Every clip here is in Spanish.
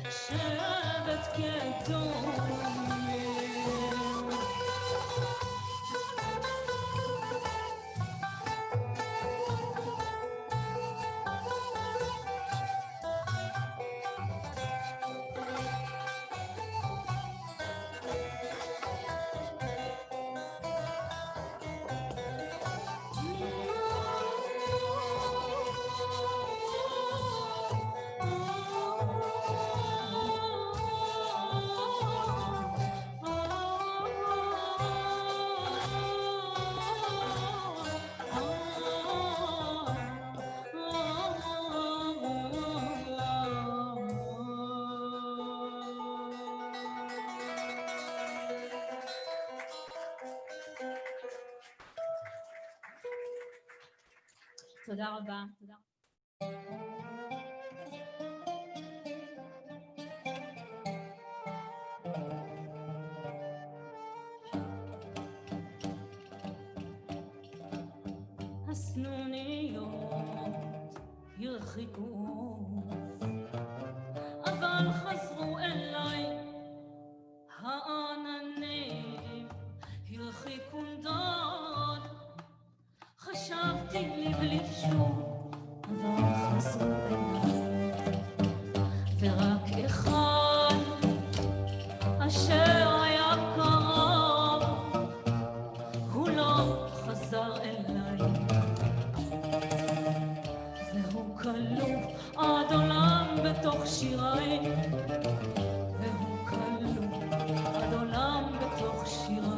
شابت كالدنيا תודה רבה. הסנוניות ירחיקו, אבל חזרו אליי העננים, הרחיקו נדוד, חשבתי לבלישו, אבל חזרו אליי, ורק אחד אשר היה קרוב, הוא לא חזר אליי, והוא כלוא עד עולם בתוך שיריי, והוא כלוא עד עולם בתוך שיריי.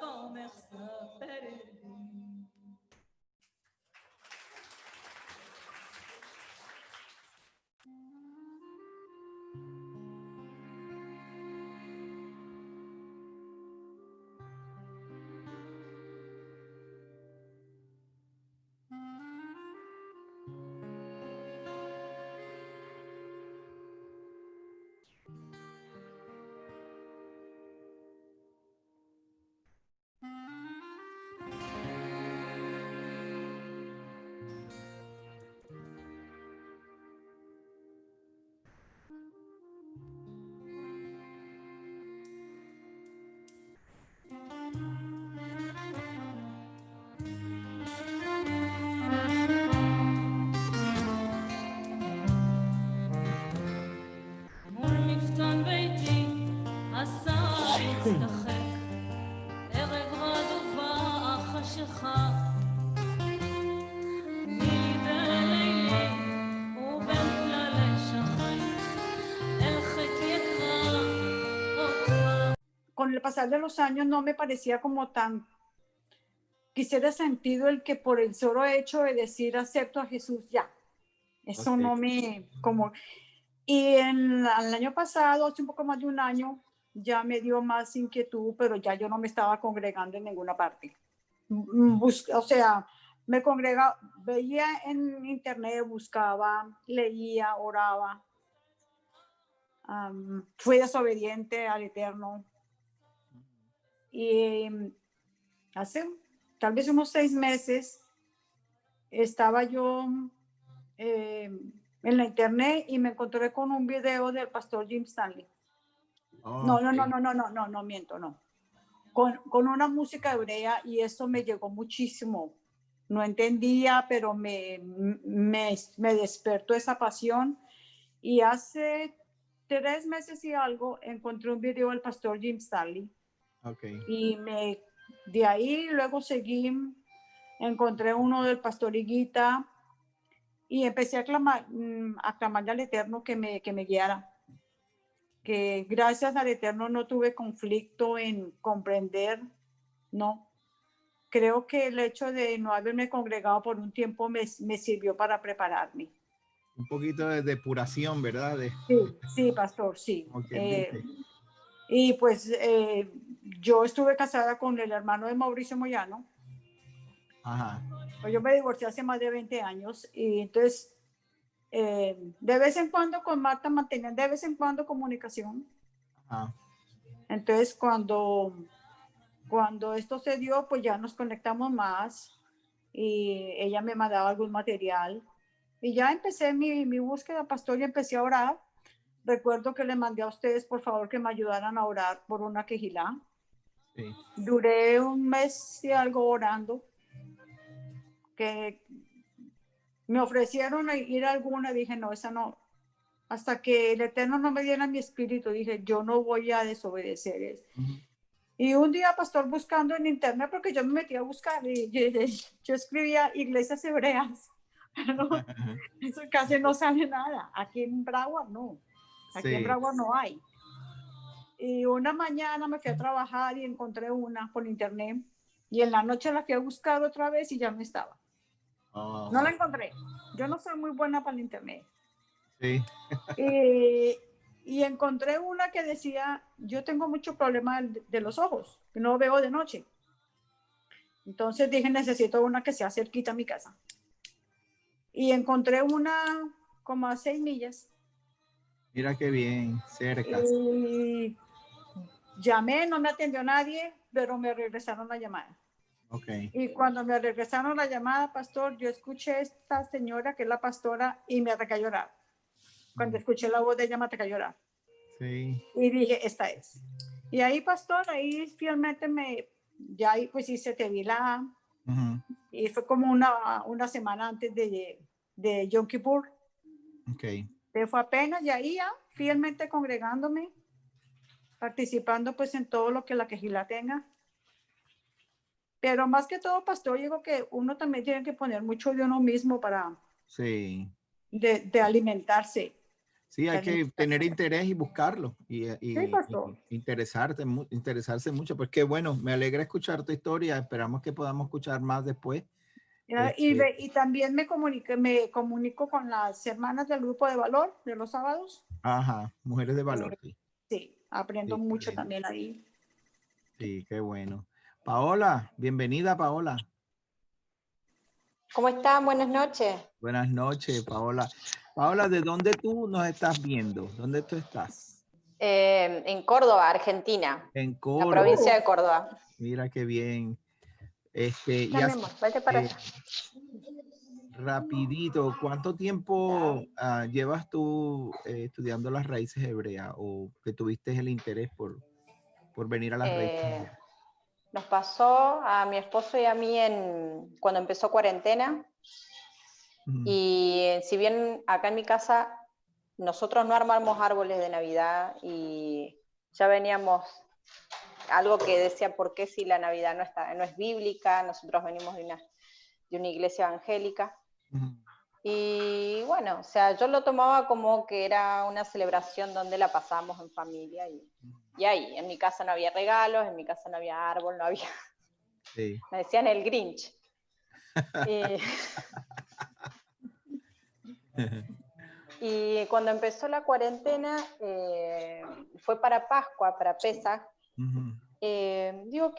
comme ça perdu. מול מפתן ביתי השר הצטחק ערב רדובה חשיכה מליבי לילי ובין כללי שחי אל חטא יקרא אותך. Con el pasar de los años no me parecía como tan, quisiera sentido el que por el solo hecho de decir acepto a Jesús ya, eso Ok. no me, como, y el año pasado, hace un poco más de un año, ya me dio más inquietud, pero ya yo no me estaba congregando en ninguna parte. O sea, me congregaba, veía en internet, buscaba, leía, oraba, fui desobediente al Eterno. Y hace tal vez unos 6 meses estaba yo en la internet y me encontré con un video del pastor Jim Stanley. No, miento, no. Con una música hebrea y eso me llegó muchísimo. No entendía, pero me despertó esa pasión. Y hace 3 meses y algo encontré un video del pastor Jim Stanley. Okay. Y de ahí luego seguí, encontré uno del pastor Higuita y empecé a clamarle al Eterno que me guiara. Que gracias al Eterno no tuve conflicto en comprender, no. Creo que el hecho de no haberme congregado por un tiempo me sirvió para prepararme. Un poquito de depuración, ¿verdad? Sí, pastor, sí. Okay, y pues yo estuve casada con el hermano de Mauricio Moyano. Ajá. Pues yo me divorcié hace más de 20 años y entonces de vez en cuando con Marta mantenían de vez en cuando comunicación. Ajá. Entonces cuando esto se dio, pues ya nos conectamos más y ella me mandaba algún material y ya empecé mi búsqueda, pastor, y empecé a orar. Recuerdo que le mandé a ustedes, por favor, que me ayudaran a orar por una quejilá. Sí. Duré un mes y algo orando, que me ofrecieron ir a alguna, dije, no, esa no. Hasta que el Eterno no me diera mi espíritu, dije, yo no voy a desobedecer. Uh-huh. Y un día, pastor, buscando en internet, porque yo me metí a buscar, y yo escribía iglesias hebreas, pero eso casi no sale nada. Aquí en Broward no. Aquí en Broward no hay. Y una mañana me fui a trabajar y encontré una por internet. Y en la noche la fui a buscar otra vez y ya no estaba. Oh. No la encontré. Yo no soy muy buena para el internet. Sí. Y encontré una que decía, yo tengo mucho problema de los ojos, que no veo de noche. Entonces dije, necesito una que sea cerquita a mi casa. Y encontré una como a 6 millas. Mira qué bien, cerca. Y llamé, no me atendió nadie, pero me regresaron la llamada. Okay. Y cuando me regresaron la llamada, pastor, yo escuché a esta señora que es la pastora y me atacé a llorar. Cuando escuché la voz de ella me atacé a llorar. Sí. Y dije, esta es. Y ahí, pastor, ahí fielmente ya ahí pues hice Tevilá. Uh-huh. Y fue como una semana antes de Yom Kippur. Okay. Fue apenas y ahí ya fielmente congregándome, participando pues en todo lo que la quejilá tenga. Pero más que todo, pastor, digo que uno también tiene que poner mucho de uno mismo para sí. de alimentarse. Sí, hay Las que tener limitaciones. interés y buscarlo Sí, pastor. y interesarse mucho. Pues qué bueno, me alegra escuchar tu historia. Esperamos que podamos escuchar más después. Ya, Este, y también me comunico con las hermanas del grupo de valor de los sábados. ajá, mujeres de valor, Eh, sí. sí, aprendo Sí, qué mucho bueno. también ahí. Sí, qué bueno. Paola, bienvenida, Paola. ¿Cómo están? Buenas noches. Buenas noches, Paola. Paola, ¿de dónde tú nos estás viendo? ¿Dónde tú estás? En Córdoba, Argentina, En la Córdoba. provincia de Córdoba. Mira qué bien. Y Ya, mi así, amor, vete para eh, allá. rapidito, ¿cuánto tiempo llevas tú estudiando las raíces hebreas o que tuviste el interés por venir a las raíces Eh, hebreas? Nos pasó a mi esposo y a mí cuando empezó cuarentena. Ujú, Y si bien acá en mi casa nosotros no armamos árboles de Navidad y ya veníamos algo que decía por qué si la Navidad no es bíblica, nosotros venimos de una iglesia evangélica. ujú. Y bueno, o sea, yo lo tomaba como que era una celebración donde la pasábamos en familia y ahí, en mi casa no había regalos, en mi casa no había árbol, no había, Sí. me decían el Grinch. Y, y cuando empezó la cuarentena, fue para Pascua, para Pesaj. Ujú, Digo,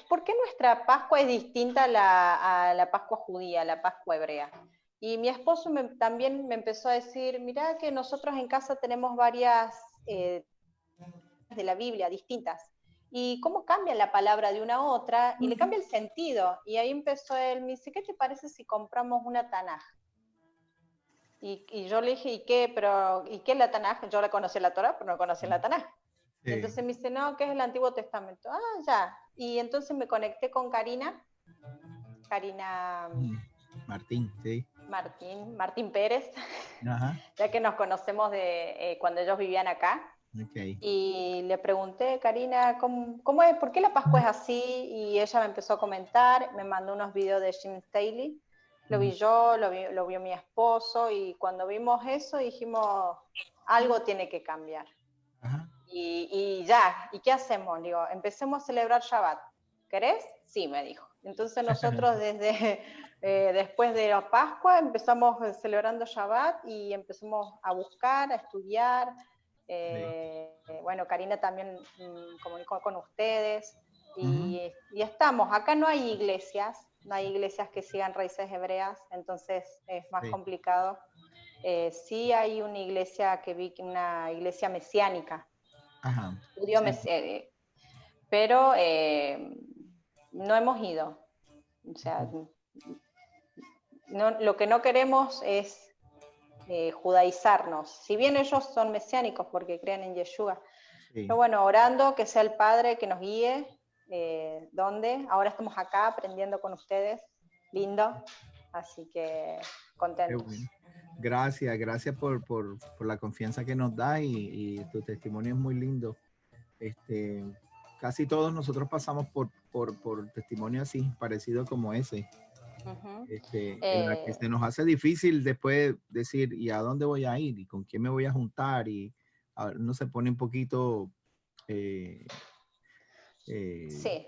¿por qué nuestra Pascua es distinta a la Pascua judía, a la Pascua hebrea? Y mi esposo también me empezó a decir, mirá que nosotros en casa tenemos varias de la Biblia distintas. ¿Y cómo cambia la palabra de una a otra? Y le cambia el sentido. Y ahí empezó él, me dice, ¿qué te parece si compramos una Tanaj? Y yo le dije, ¿y qué es la Tanaj? Yo la conocí la Torah, pero no conocí la Tanaj. Y sí. entonces me dice, no, ¿qué es el Antiguo Testamento? Ah, ya. Y entonces me conecté con Karina Ujú. Martín, sí. Martín Pérez, Ajá. ya que nos conocemos de cuando ellos vivían acá. Ok. Y le pregunté, Karina, ¿cómo es? ¿Por qué la Pascua es así? Y ella me empezó a comentar, me mandó unos videos de Jim Staley. Lo vi yo, lo vio mi esposo, y cuando vimos eso dijimos, algo tiene que cambiar. Ajá. Y ya, ¿y qué hacemos? Digo, empecemos a celebrar Shabbat. ¿Querés? Sí, me dijo. Entonces nosotros desde después de la Pascua empezamos celebrando Shabbat y empezamos a buscar, a estudiar. Bueno, Karina también comunicó con ustedes Ujú. y estamos. Acá no hay iglesias que sigan raíces hebreas, entonces es más Sí. complicado. Sí hay una iglesia una iglesia mesiánica, Ajá. judío Sí. pero no hemos ido. O sea, no, lo que no queremos es judaizarnos. Si bien ellos son mesiánicos porque creen en Yeshua, Sí. pero bueno, orando que sea el Padre que nos guíe. ¿Dónde? Ahora estamos acá aprendiendo con ustedes. Lindo. Así que Qué contentos. bueno. Gracias, gracias por la confianza que nos da y tu testimonio es muy lindo. Casi todos nosotros pasamos por testimonio así, parecido como ese, Uh-huh. en la que se nos hace difícil después decir, ¿y a dónde voy a ir? ¿Y con quién me voy a juntar? Y a ver, uno se pone un poquito eh, Sí.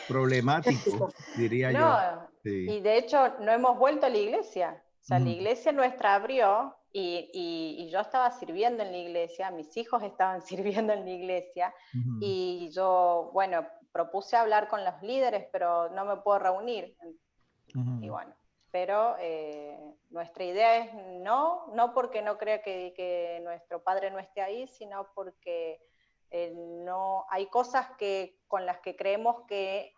problemático, diría yo. No, Sí. y de hecho no hemos vuelto a la iglesia. O sea, la Ujú, iglesia nuestra abrió y yo estaba sirviendo en la iglesia, mis hijos estaban sirviendo en la iglesia, ujú, y yo, bueno, propuse hablar con los líderes, pero no me puedo reunir. Y ujú. bueno, pero nuestra idea es no porque no crea que nuestro padre no esté ahí, sino porque no hay cosas con las que creemos que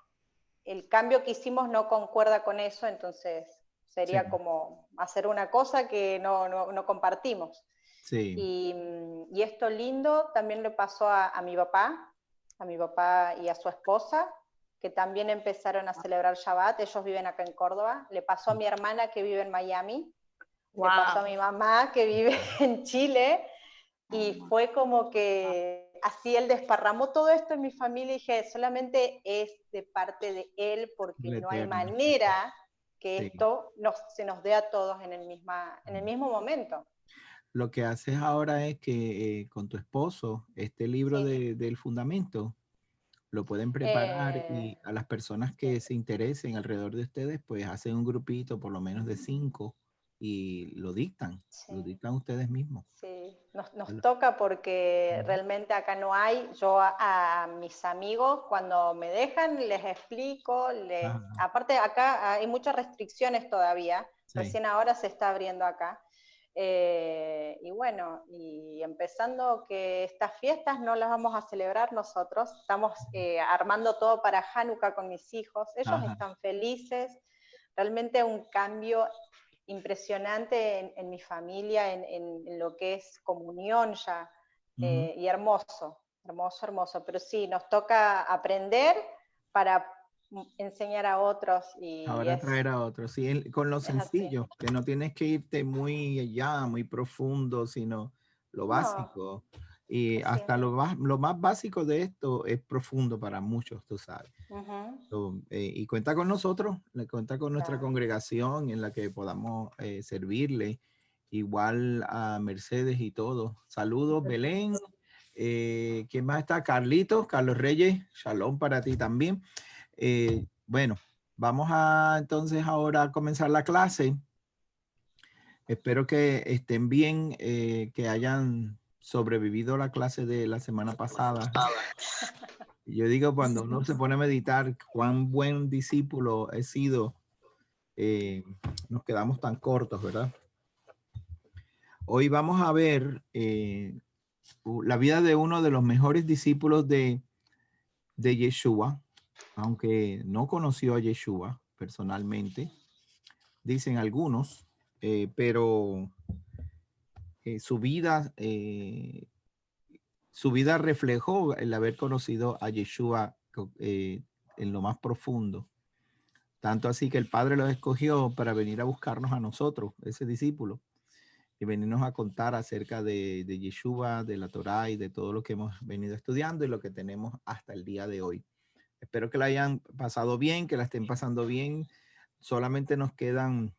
el cambio que hicimos no concuerda con eso, entonces Sí, sería como hacer una cosa que no compartimos. sí. Y esto lindo también le pasó a mi papá y a su esposa, que también empezaron a celebrar Shabbat. Ellos viven acá en Córdoba. Le pasó a mi hermana que vive en Miami, le pasó a Wow. mi mamá que vive en Chile, y fue como que así él desparramó todo esto en mi familia, y dije, solamente es de parte de él, porque El no hay Eterno. manera que Sí. esto se nos dé a todos en el mismo momento. lo que haces ahora es que con tu esposo, este libro Sí. del fundamento, lo pueden preparar y a las personas Sí. que se interesen alrededor de ustedes, pues hacen un grupito por lo menos de 5 y lo Sí. dictan ustedes mismos. Sí, nos Lo- toca porque Ujú. realmente acá no hay. Yo a mis amigos cuando me dejan les explico, Ajá, aparte acá hay muchas restricciones todavía, sí. recién ahora se está abriendo acá. Y bueno, y empezando que estas fiestas no las vamos a celebrar nosotros, estamos armando todo para Hanukkah con mis hijos, ellos Ajá. están felices, realmente un cambio impresionante en mi familia, en lo que es comunión ya, Ujú. y hermoso, hermoso, hermoso. Pero sí, nos toca aprender para enseñar a otros y Ahora traer a otros, sí, con lo es así. sencillo, que no tienes que irte muy allá, muy profundo, sino lo No, básico. Y así. hasta lo más básico de esto es profundo para muchos, tú sabes. Ujú, So, y cuenta con nosotros, cuenta con nuestra claro. congregación en la que podamos servirle, igual a Mercedes y todo. Saludos, Belén. ¿Quién más está? Carlitos, Carlos Reyes, shalom para ti también. Bueno, vamos a entonces ahora a comenzar la clase. Espero que estén bien, que hayan sobrevivido la clase de la semana pasada. Yo digo, cuando uno se pone a meditar cuán buen discípulo he sido, eh, nos quedamos tan cortos, ¿verdad? Hoy vamos a ver la vida de uno de los mejores discípulos de Yeshua, aunque no conoció a Yeshua personalmente, dicen algunos, pero su vida reflejó el haber conocido a Yeshua en lo más profundo. Tanto así que el Padre los escogió para venir a buscarnos a nosotros, ese discípulo, y venirnos a contar acerca de Yeshua, de la Torá y de todo lo que hemos venido estudiando y lo que tenemos hasta el día de hoy. Espero que la hayan pasado bien, que la estén pasando bien. Solamente nos quedan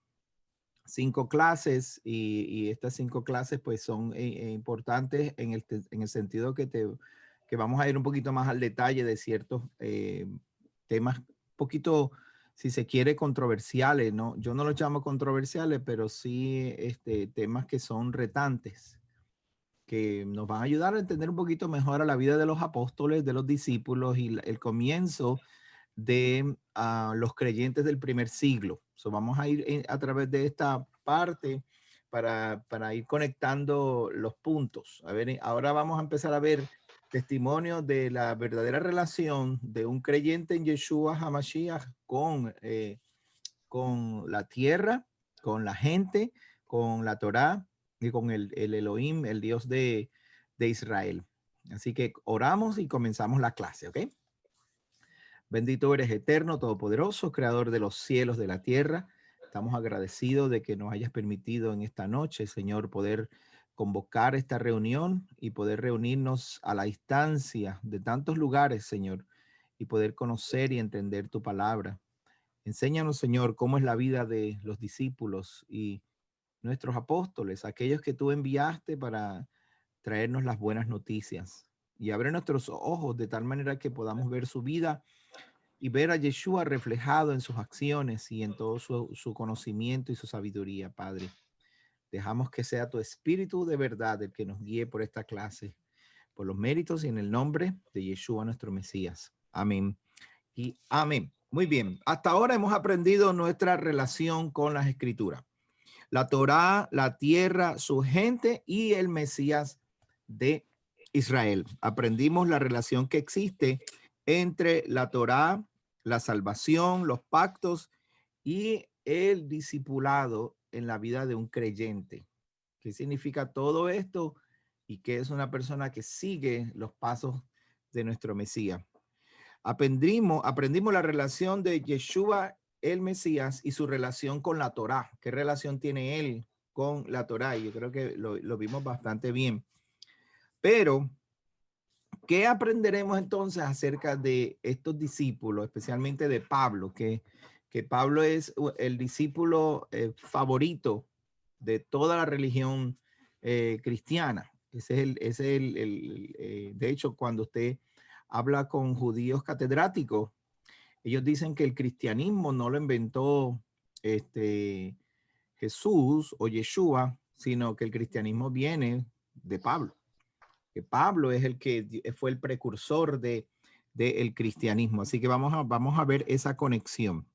5 clases y estas 5 clases pues son importantes en el sentido que vamos a ir un poquito más al detalle de ciertos temas un poquito, si se quiere, controversiales, ¿no? Yo no los llamo controversiales, pero sí temas que son retantes, que nos van a ayudar a entender un poquito mejor a la vida de los apóstoles, de los discípulos y el comienzo de los creyentes del primer siglo. So, vamos a ir a través de esta parte para ir conectando los puntos. A ver, ahora vamos a empezar a ver testimonios de la verdadera relación de un creyente en Yeshua HaMashiach con la tierra, con la gente, con la Torá y con el Elohim, el Dios de Israel. Así que oramos y comenzamos la clase, ¿ok? Bendito eres, eterno, todopoderoso, creador de los cielos, de la tierra. Estamos agradecidos de que nos hayas permitido en esta noche, Señor, poder convocar esta reunión y poder reunirnos a la distancia de tantos lugares, Señor, y poder conocer y entender tu palabra. Enséñanos, Señor, cómo es la vida de los discípulos y nuestros apóstoles, aquellos que tú enviaste para traernos las buenas noticias. Y abre nuestros ojos de tal manera que podamos ver su vida y ver a Yeshua reflejado en sus acciones y en todo su conocimiento y su sabiduría, Padre. Dejamos que sea tu espíritu de verdad el que nos guíe por esta clase, por los méritos y en el nombre de Yeshua nuestro Mesías. Amén y amén. Muy bien, hasta ahora hemos aprendido nuestra relación con las escrituras. La Torá, la tierra, su gente y el Mesías de Israel. Aprendimos la relación que existe entre la Torá, la salvación, los pactos y el discipulado en la vida de un creyente. ¿Qué significa todo esto? Y qué es una persona que sigue los pasos de nuestro Mesías. Aprendimos la relación de Yeshua, el Mesías, y su relación con la Torá. ¿Qué relación tiene él con la Torá? Y yo creo que lo vimos bastante bien. Pero, ¿qué aprenderemos entonces acerca de estos discípulos, especialmente de Pablo? Que Pablo es el discípulo favorito de toda la religión cristiana. Ese es de hecho, cuando usted habla con judíos catedráticos, ellos dicen que el cristianismo no lo inventó Jesús o Yeshua, sino que el cristianismo viene de Pablo. Que Pablo es el que fue el precursor del cristianismo. Así que vamos a ver esa conexión.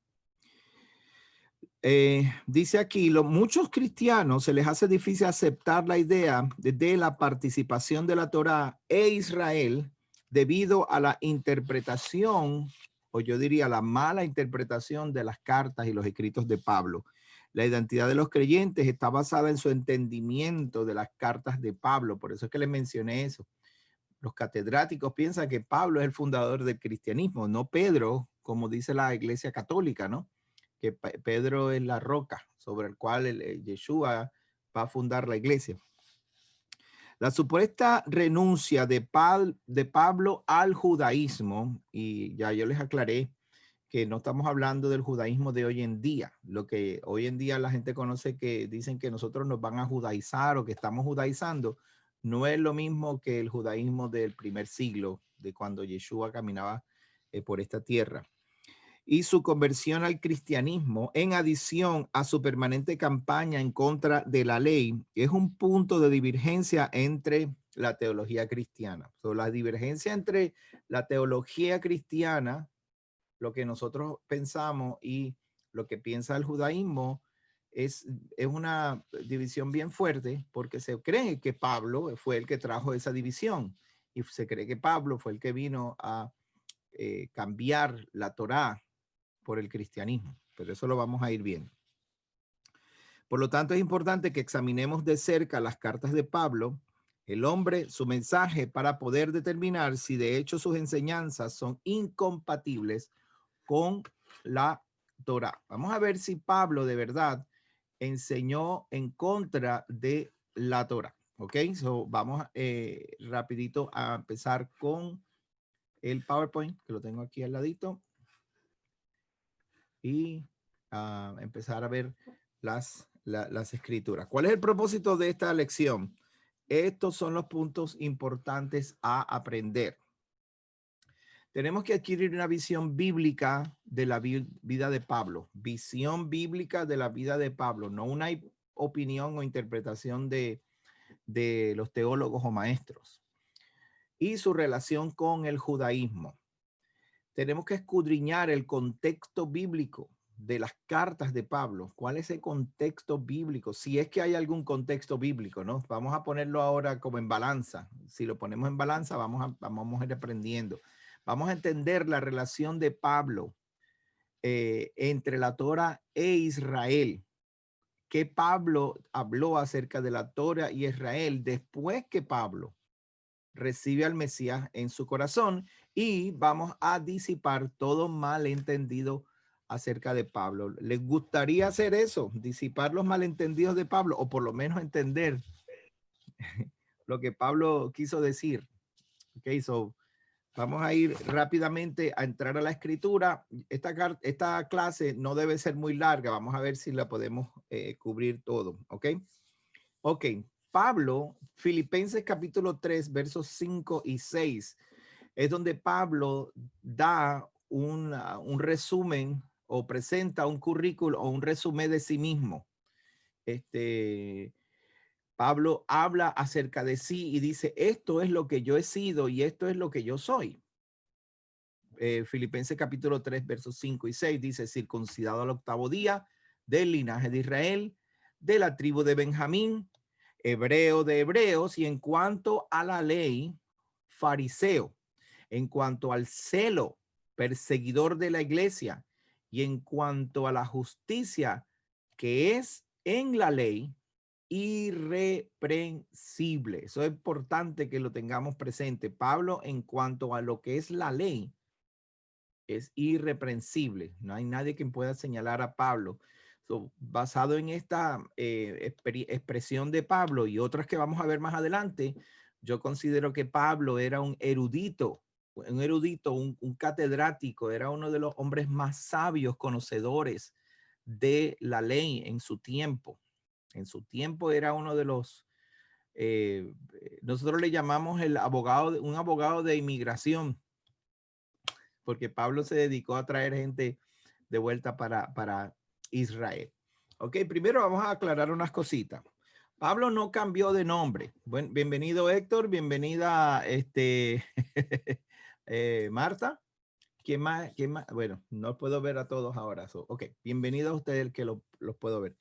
Dice aquí, muchos cristianos se les hace difícil aceptar la idea de la participación de la Torá e Israel debido a la interpretación, o yo diría la mala interpretación de las cartas y los escritos de Pablo. La identidad de los creyentes está basada en su entendimiento de las cartas de Pablo. Por eso es que les mencioné eso. Los catedráticos piensan que Pablo es el fundador del cristianismo, no Pedro, como dice la Iglesia Católica, ¿no? Que Pedro es la roca sobre el cual Yeshua va a fundar la iglesia. La supuesta renuncia de Pablo al judaísmo, y ya yo les aclaré que no estamos hablando del judaísmo de hoy en día, lo que hoy en día la gente conoce, que dicen que nosotros nos van a judaizar o que estamos judaizando, no es lo mismo que el judaísmo del primer siglo, de cuando Yeshua caminaba por esta tierra. Y su conversión al cristianismo, en adición a su permanente campaña en contra de la ley, es un punto de divergencia entre la teología cristiana. La divergencia entre la teología cristiana, lo que nosotros pensamos, y lo que piensa el judaísmo, es una división bien fuerte, porque se cree que Pablo fue el que trajo esa división, y se cree que Pablo fue el que vino a cambiar la Torá por el cristianismo, pero eso lo vamos a ir viendo. Por lo tanto, es importante que examinemos de cerca las cartas de Pablo, el hombre, su mensaje, para poder determinar si de hecho sus enseñanzas son incompatibles con la Torá. Vamos a ver si Pablo de verdad enseñó en contra de la Torá. Ok, vamos rapidito a empezar con el PowerPoint, que lo tengo aquí al ladito, y empezar a ver las escrituras. ¿Cuál es el propósito de esta lección? Estos son los puntos importantes a aprender. Tenemos que adquirir una visión bíblica de la vida de Pablo. Visión bíblica de la vida de Pablo, no una opinión o interpretación de los teólogos o maestros. Y su relación con el judaísmo. Tenemos que escudriñar el contexto bíblico de las cartas de Pablo. ¿Cuál es el contexto bíblico? Si es que hay algún contexto bíblico, ¿no? Vamos a ponerlo ahora como en balanza. Si lo ponemos en balanza, vamos a ir aprendiendo. Vamos a entender la relación de Pablo entre la Torá e Israel. Que Pablo habló acerca de la Torá y Israel después que Pablo recibe al Mesías en su corazón, y vamos a disipar todo malentendido acerca de Pablo. ¿Les gustaría hacer eso? Disipar los malentendidos de Pablo, o por lo menos entender lo que Pablo quiso decir. Ok, vamos a ir rápidamente a entrar a la escritura. Esta clase no debe ser muy larga. Vamos a ver si la podemos cubrir todo. Ok. Ok. Pablo, Filipenses capítulo 3, versos 5 y 6, es donde Pablo da un resumen, o presenta un currículo o un resumen de sí mismo. Pablo habla acerca de sí y dice, esto es lo que yo he sido y esto es lo que yo soy. Filipenses capítulo 3, versos 5 y 6 dice, circuncidado al 8º día, del linaje de Israel, de la tribu de Benjamín, hebreo de hebreos, y en cuanto a la ley, fariseo, en cuanto al celo, perseguidor de la iglesia, y en cuanto a la justicia que es en la ley, irreprensible. Eso es importante que lo tengamos presente. Pablo, en cuanto a lo que es la ley, es irreprensible. No hay nadie que pueda señalar a Pablo. Basado en esta expresión de Pablo y otras que vamos a ver más adelante, yo considero que Pablo era un erudito, un catedrático, era uno de los hombres más sabios, conocedores de la ley en su tiempo. En su tiempo era uno de los nosotros le llamamos un abogado de inmigración, porque Pablo se dedicó a traer gente de vuelta para Israel. Ok, primero vamos a aclarar unas cositas. Pablo no cambió de nombre. Bienvenido Héctor, bienvenida Marta. ¿Quién más? ¿Quién más? Bueno, no puedo ver a todos ahora. Ok, bienvenido a ustedes que los puedo ver.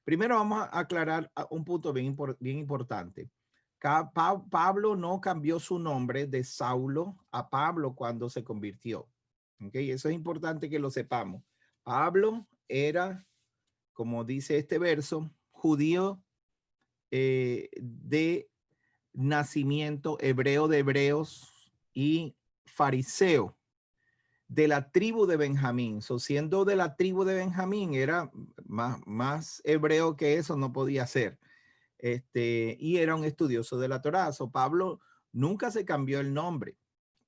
Primero vamos a aclarar un punto bien importante. Pablo no cambió su nombre de Saulo a Pablo cuando se convirtió. Okay, eso es importante que lo sepamos. Pablo era, como dice este verso, judío de nacimiento, hebreo de hebreos y fariseo de la tribu de Benjamín. Siendo de la tribu de Benjamín, era más hebreo que eso no podía ser. Y era un estudioso de la Torá. Pablo nunca se cambió el nombre.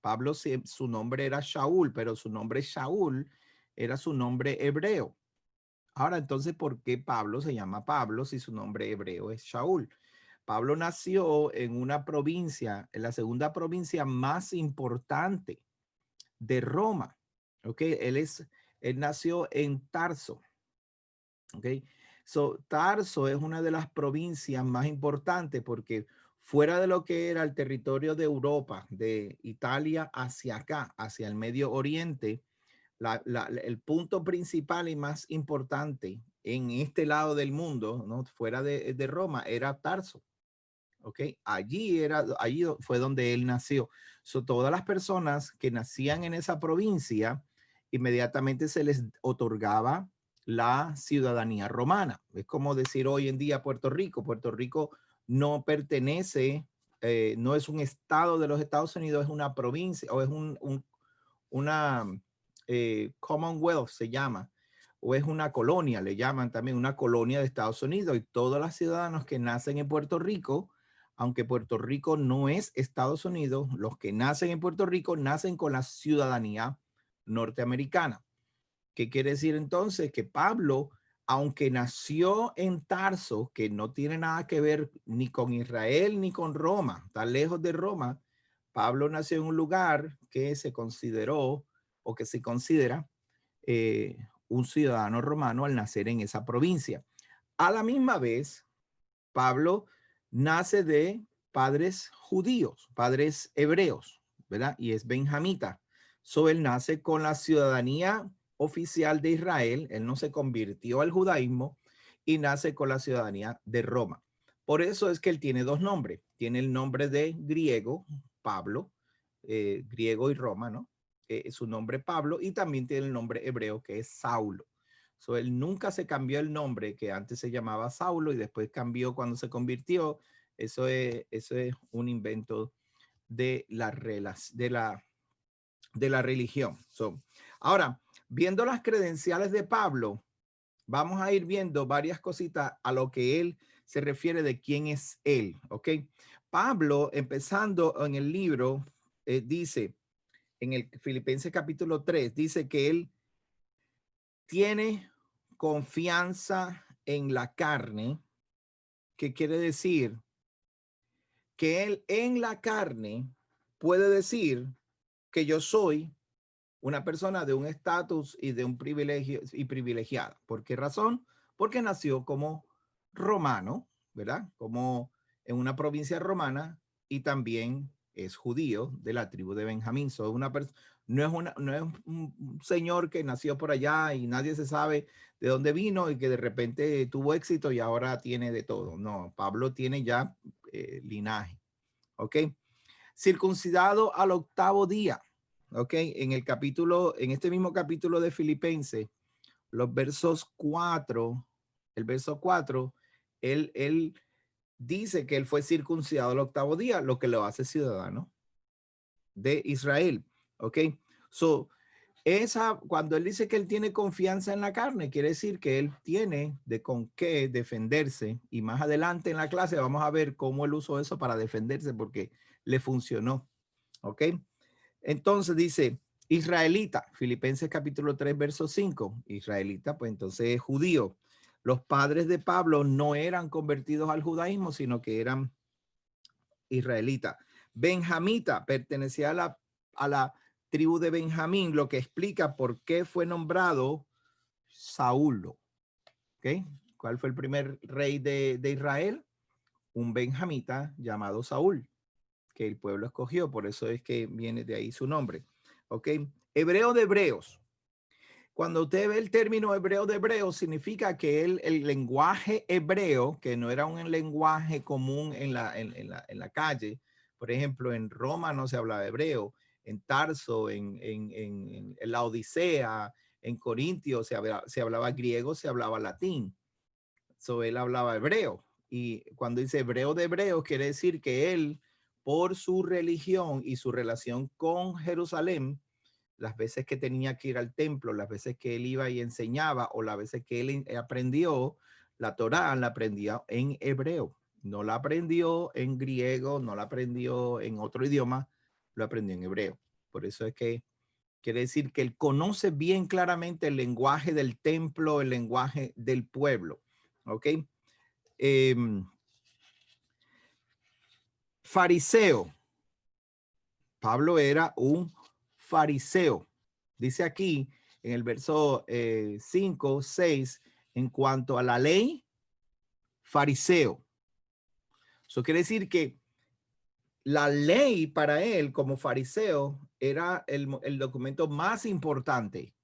Pablo, su nombre era Shaul, pero su nombre Shaul era su nombre hebreo. Ahora, entonces, ¿por qué Pablo se llama Pablo si su nombre hebreo es Shaul? Pablo nació en una provincia, en la segunda provincia más importante de Roma. ¿Ok? Él nació en Tarso. ¿Ok? Tarso es una de las provincias más importantes porque fuera de lo que era el territorio de Europa, de Italia hacia acá, hacia el Medio Oriente, el punto principal y más importante en este lado del mundo, ¿no? Fuera de Roma, era Tarso. ¿Ok? Allí fue donde él nació. Todas las personas que nacían en esa provincia, inmediatamente se les otorgaba la ciudadanía romana. Es como decir hoy en día Puerto Rico. Puerto Rico no pertenece, no es un estado de los Estados Unidos, es una provincia o es una Commonwealth se llama, o es una colonia, le llaman también una colonia de Estados Unidos, y todos los ciudadanos que nacen en Puerto Rico, aunque Puerto Rico no es Estados Unidos, los que nacen en Puerto Rico nacen con la ciudadanía norteamericana. ¿Qué quiere decir entonces? Que Pablo, aunque nació en Tarso, que no tiene nada que ver ni con Israel ni con Roma, está lejos de Roma, Pablo nació en un lugar que se consideró o que se considera un ciudadano romano al nacer en esa provincia. A la misma vez, Pablo nace de padres judíos, padres hebreos, ¿verdad? Y es benjamita. Él nace con la ciudadanía oficial de Israel, él no se convirtió al judaísmo y nace con la ciudadanía de Roma. Por eso es que él tiene dos nombres. Tiene el nombre de griego, Pablo, griego y Roma, ¿no? Su nombre Pablo, y también tiene el nombre hebreo que es Saulo. Él nunca se cambió el nombre, que antes se llamaba Saulo y después cambió cuando se convirtió. Eso es un invento de la religión. Ahora, viendo las credenciales de Pablo, vamos a ir viendo varias cositas a lo que él se refiere de quién es él, ¿ok? Pablo, empezando en el libro, dice, en el Filipenses capítulo 3, dice que él tiene confianza en la carne, que quiere decir que él en la carne puede decir que yo soy una persona de un estatus y de un privilegio y privilegiada. ¿Por qué razón? Porque nació como romano, ¿verdad? Como en una provincia romana y también es judío de la tribu de Benjamín. No es un señor que nació por allá y nadie se sabe de dónde vino y que de repente tuvo éxito y ahora tiene de todo. No, Pablo tiene ya linaje. ¿Ok? Circuncidado al 8º día. ¿Ok? En este mismo capítulo de Filipenses, el verso 4, él dice que él fue circuncidado al 8º día, lo que lo hace ciudadano de Israel. ¿Ok? Cuando él dice que él tiene confianza en la carne, quiere decir que él tiene con qué defenderse. Y más adelante en la clase vamos a ver cómo él usó eso para defenderse porque le funcionó. ¿Ok? Entonces dice, israelita, Filipenses capítulo 3, verso 5. Israelita, pues entonces es judío. Los padres de Pablo no eran convertidos al judaísmo, sino que eran israelita. Benjamita pertenecía a la tribu de Benjamín, lo que explica por qué fue nombrado Saulo. ¿Okay? ¿Cuál fue el primer rey de Israel? Un benjamita llamado Saúl, que el pueblo escogió, por eso es que viene de ahí su nombre. ¿Ok? Hebreo de hebreos. Cuando usted ve el término hebreo de hebreos, significa que el lenguaje hebreo, que no era un lenguaje común en la calle, por ejemplo, en Roma no se hablaba hebreo, en Tarso, en la Odisea, en Corintio se hablaba griego, se hablaba latín. So, él hablaba hebreo. Y cuando dice hebreo de hebreos, quiere decir que él, por su religión y su relación con Jerusalén, las veces que tenía que ir al templo, las veces que él iba y enseñaba, o las veces que él aprendió la Torá, la aprendió en hebreo. No la aprendió en griego, no la aprendió en otro idioma, lo aprendió en hebreo. Por eso es que quiere decir que él conoce bien claramente el lenguaje del templo, el lenguaje del pueblo. ¿Ok? Fariseo. Pablo era un fariseo. Dice aquí en el verso 5, 6, en cuanto a la ley, fariseo. Eso quiere decir que la ley para él como fariseo era el documento más importante.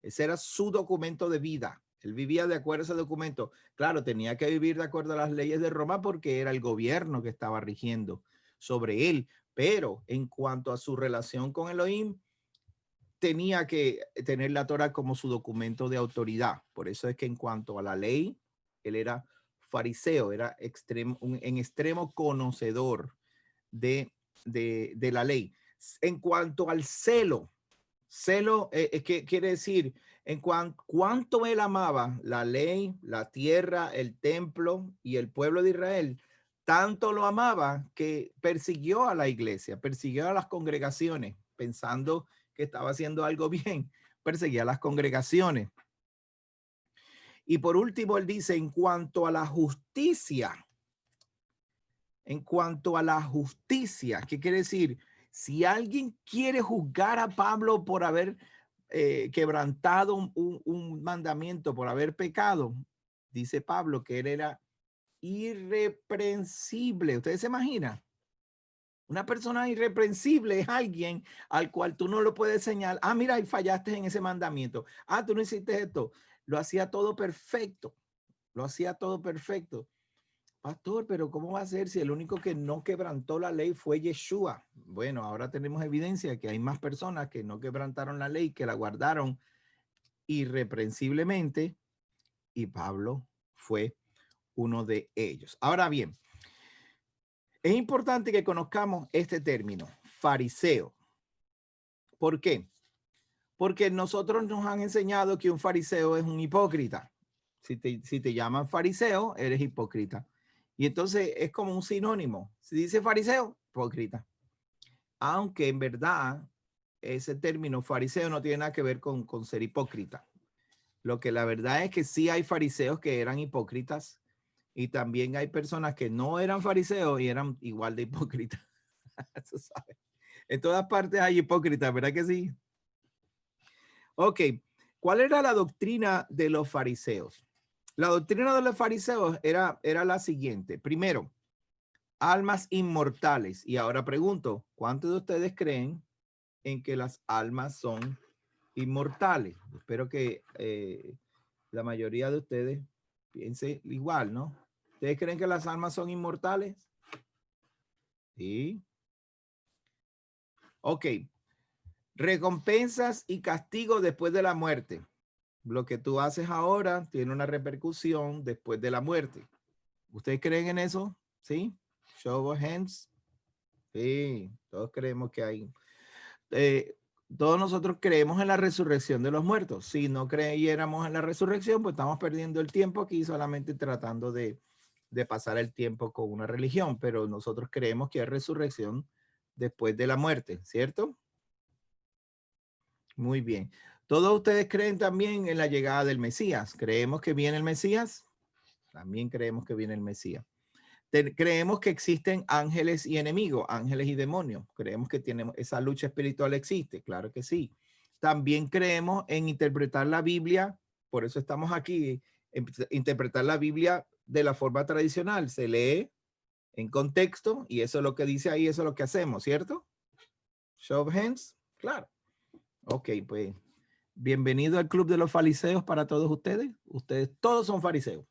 Ese era su documento de vida. Él vivía de acuerdo a ese documento. Claro, tenía que vivir de acuerdo a las leyes de Roma porque era el gobierno que estaba rigiendo sobre él. Pero en cuanto a su relación con Elohim, tenía que tener la Torah como su documento de autoridad. Por eso es que en cuanto a la ley, él era fariseo, era en extremo conocedor de la ley. En cuanto al celo, ¿qué quiere decir? En cuanto él amaba la ley, la tierra, el templo y el pueblo de Israel, tanto lo amaba que persiguió a la iglesia, persiguió a las congregaciones, pensando que estaba haciendo algo bien, perseguía a las congregaciones. Y por último, él dice, en cuanto a la justicia, ¿qué quiere decir? Si alguien quiere juzgar a Pablo por haber quebrantado un mandamiento, por haber pecado, dice Pablo que él era irreprensible. ¿Ustedes se imaginan? Una persona irreprensible es alguien al cual tú no lo puedes señalar. Ah, mira, y fallaste en ese mandamiento. Ah, tú no hiciste esto. Lo hacía todo perfecto. Pastor, pero ¿cómo va a ser si el único que no quebrantó la ley fue Yeshua? Bueno, ahora tenemos evidencia que hay más personas que no quebrantaron la ley, que la guardaron irreprensiblemente, y Pablo fue uno de ellos. Ahora bien, es importante que conozcamos este término, fariseo. ¿Por qué? Porque nosotros nos han enseñado que un fariseo es un hipócrita. Si te llaman fariseo, eres hipócrita. Y entonces es como un sinónimo. Si dice fariseo, hipócrita. Aunque en verdad ese término fariseo no tiene nada que ver con ser hipócrita. Lo que la verdad es que sí hay fariseos que eran hipócritas y también hay personas que no eran fariseos y eran igual de hipócritas. Eso sabe. En todas partes hay hipócritas, ¿verdad que sí? Ok. ¿Cuál era la doctrina de los fariseos? La doctrina de los fariseos era la siguiente. Primero, almas inmortales. Y ahora pregunto, ¿cuántos de ustedes creen en que las almas son inmortales? Espero que la mayoría de ustedes piense igual, ¿no? ¿Ustedes creen que las almas son inmortales? Sí. Ok. Recompensas y castigos después de la muerte. Lo que tú haces ahora tiene una repercusión después de la muerte. ¿Ustedes creen en eso? ¿Sí? Show of hands. Sí, todos creemos que hay. Todos nosotros creemos en la resurrección de los muertos. Si no creyéramos en la resurrección, pues estamos perdiendo el tiempo aquí solamente tratando de pasar el tiempo con una religión, pero nosotros creemos que hay resurrección después de la muerte, ¿cierto? Muy bien. ¿Todos ustedes creen también en la llegada del Mesías? ¿Creemos que viene el Mesías? También creemos que viene el Mesías. Creemos que existen ángeles y enemigos, ángeles y demonios. Creemos que tenemos esa lucha espiritual existe, claro que sí. También creemos en interpretar la Biblia, por eso estamos aquí, interpretar la Biblia de la forma tradicional. Se lee en contexto y eso es lo que dice ahí, eso es lo que hacemos, ¿cierto? Show of hands, claro. Ok, pues bienvenido al club de los fariseos para todos ustedes. Ustedes todos son fariseos.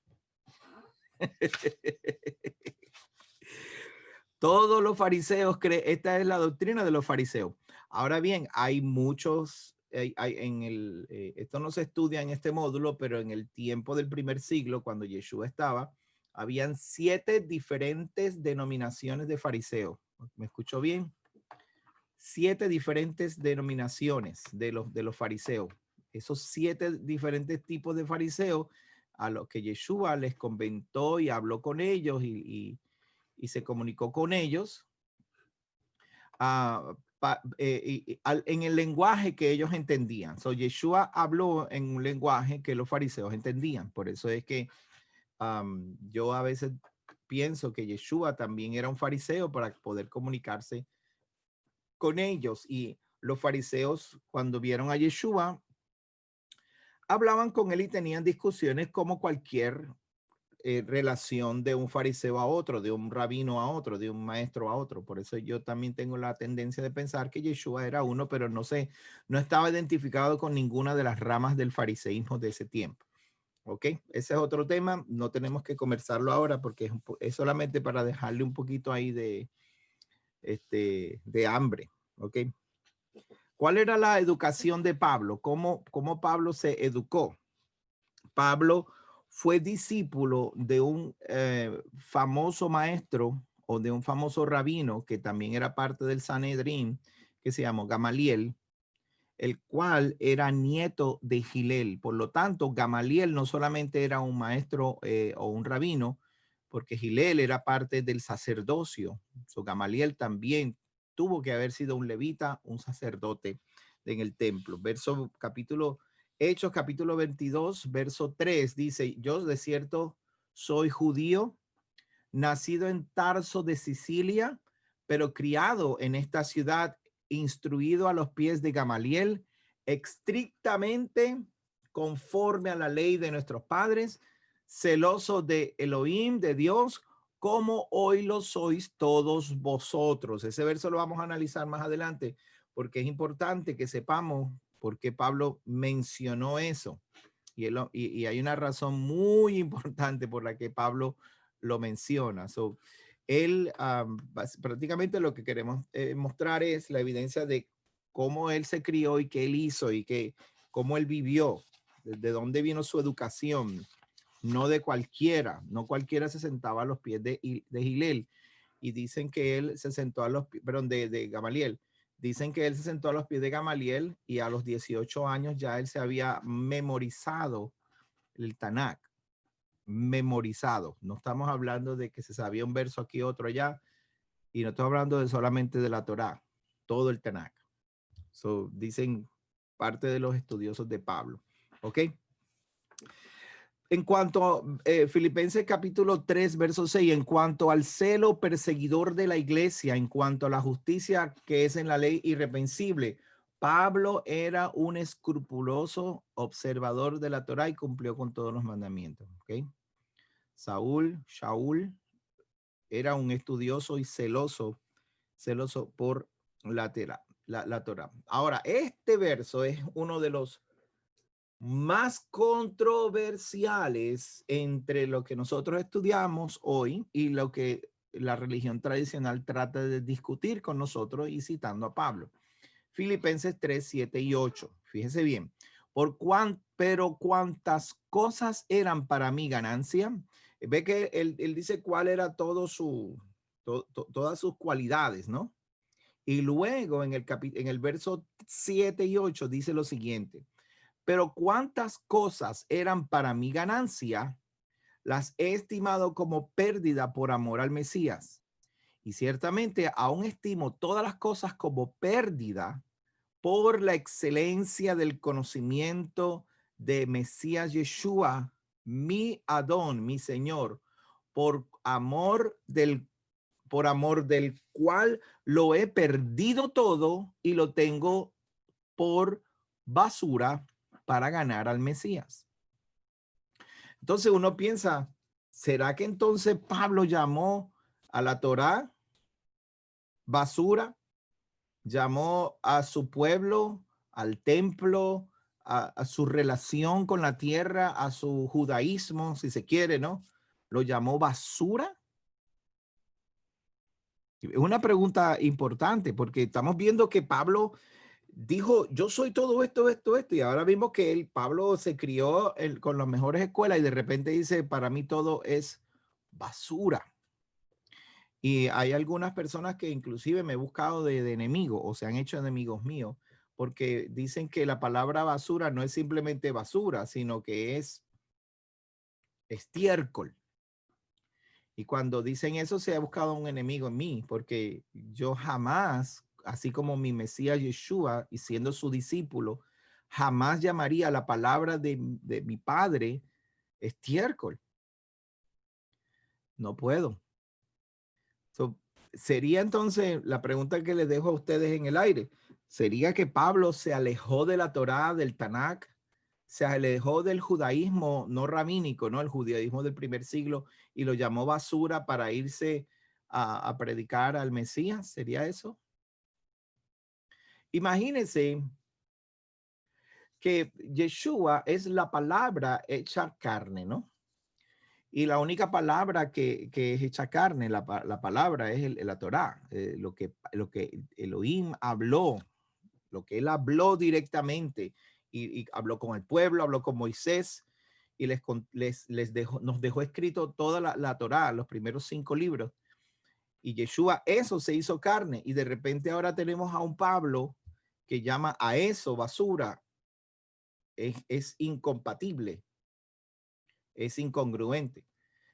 Todos los fariseos creen, esta es la doctrina de los fariseos. Ahora bien, hay muchos, esto no se estudia en este módulo, pero en el tiempo del primer siglo, cuando Yeshua estaba, habían 7 diferentes denominaciones de fariseos. ¿Me escuchó bien? 7 diferentes denominaciones de los fariseos. Esos 7 diferentes tipos de fariseos a los que Yeshua les comentó y habló con ellos y se comunicó con ellos en el lenguaje que ellos entendían. So, Yeshua habló en un lenguaje que los fariseos entendían. Por eso es que yo a veces pienso que Yeshua también era un fariseo para poder comunicarse con ellos. Y los fariseos, cuando vieron a Yeshua, hablaban con él y tenían discusiones como cualquier relación de un fariseo a otro, de un rabino a otro, de un maestro a otro. Por eso yo también tengo la tendencia de pensar que Yeshua era uno, pero no estaba identificado con ninguna de las ramas del fariseísmo de ese tiempo. ¿Ok? Ese es otro tema. No tenemos que conversarlo ahora porque es solamente para dejarle un poquito ahí de hambre. ¿Ok? ¿Cuál era la educación de Pablo? ¿Cómo Pablo se educó? Pablo fue discípulo de un famoso maestro o de un famoso rabino que también era parte del Sanedrín, que se llamó Gamaliel, el cual era nieto de Gilel. Por lo tanto, Gamaliel no solamente era un maestro o un rabino, porque Gilel era parte del sacerdocio. So, Gamaliel también tuvo que haber sido un levita, un sacerdote en el templo. Hechos capítulo 22, verso 3 dice, yo de cierto soy judío, nacido en Tarso de Sicilia, pero criado en esta ciudad, instruido a los pies de Gamaliel, estrictamente conforme a la ley de nuestros padres, celoso de Elohim, de Dios, como hoy lo sois todos vosotros. Ese verso lo vamos a analizar más adelante, porque es importante que sepamos por qué Pablo mencionó eso. Y hay una razón muy importante por la que Pablo lo menciona. So, él prácticamente lo que queremos mostrar es la evidencia de cómo él se crió y qué él hizo y cómo él vivió, de dónde vino su educación, no de cualquiera. No cualquiera se sentaba a los pies de Gilel. Y dicen que él se sentó a los pies, perdón, de Gamaliel. Dicen que él se sentó a los pies de Gamaliel y a los 18 años ya él se había memorizado el Tanakh. Memorizado. No estamos hablando de que se sabía un verso aquí, otro allá. Y no estamos hablando de solamente de la Torá. Todo el Tanakh. So, dicen parte de los estudiosos de Pablo. ¿Ok? En cuanto a Filipenses capítulo 3, verso 6, en cuanto al celo perseguidor de la iglesia, en cuanto a la justicia que es en la ley irreprensible, Pablo era un escrupuloso observador de la Torá y cumplió con todos los mandamientos. ¿Okay? Shaul era un estudioso y celoso por la Torá. Ahora, este verso es uno de los más controversiales entre lo que nosotros estudiamos hoy y lo que la religión tradicional trata de discutir con nosotros y citando a Pablo. Filipenses 3, 7 y 8. Fíjese bien. Pero cuántas cosas eran para mí ganancia. Ve que él dice cuál era todas sus cualidades, ¿no? Y luego en el verso 7 y 8 dice lo siguiente. Pero cuántas cosas eran para mi ganancia, las he estimado como pérdida por amor al Mesías. Y ciertamente aún estimo todas las cosas como pérdida por la excelencia del conocimiento de Mesías Yeshua, mi Adón, mi Señor, por por amor del cual lo he perdido todo y lo tengo por basura para ganar al Mesías. Entonces uno piensa, ¿será que entonces Pablo llamó a la Torá basura? Llamó a su pueblo, al templo, a su relación con la tierra, a su judaísmo, si se quiere, ¿no? ¿Lo llamó basura? Es una pregunta importante porque estamos viendo que Pablo dijo, yo soy todo esto, y ahora vimos que Pablo se crió con las mejores escuelas y de repente dice, para mí todo es basura. Y hay algunas personas que inclusive me he buscado de enemigo o se han hecho enemigos míos porque dicen que la palabra basura no es simplemente basura, sino que es estiércol. Y cuando dicen eso, se ha buscado un enemigo en mí, porque yo jamás, así como mi Mesías Yeshua, y siendo su discípulo, jamás llamaría la palabra de mi padre estiércol. No puedo. Sería entonces la pregunta que les dejo a ustedes en el aire. ¿Sería que Pablo se alejó de la Torá, del Tanakh? Se alejó del judaísmo no rabínico, ¿no? El judaísmo del primer siglo y lo llamó basura para irse a predicar al Mesías. ¿Sería eso? Imagínense que Yeshua es la palabra hecha carne, ¿no? Y la única palabra que es hecha carne, la palabra es la Torá, lo que Elohim habló, lo que él habló directamente y habló con el pueblo, habló con Moisés y nos dejó escrito toda la Torá, los primeros 5 libros. Y Yeshua, eso se hizo carne y de repente ahora tenemos a un Pablo que llama a eso basura. Es incompatible, es incongruente.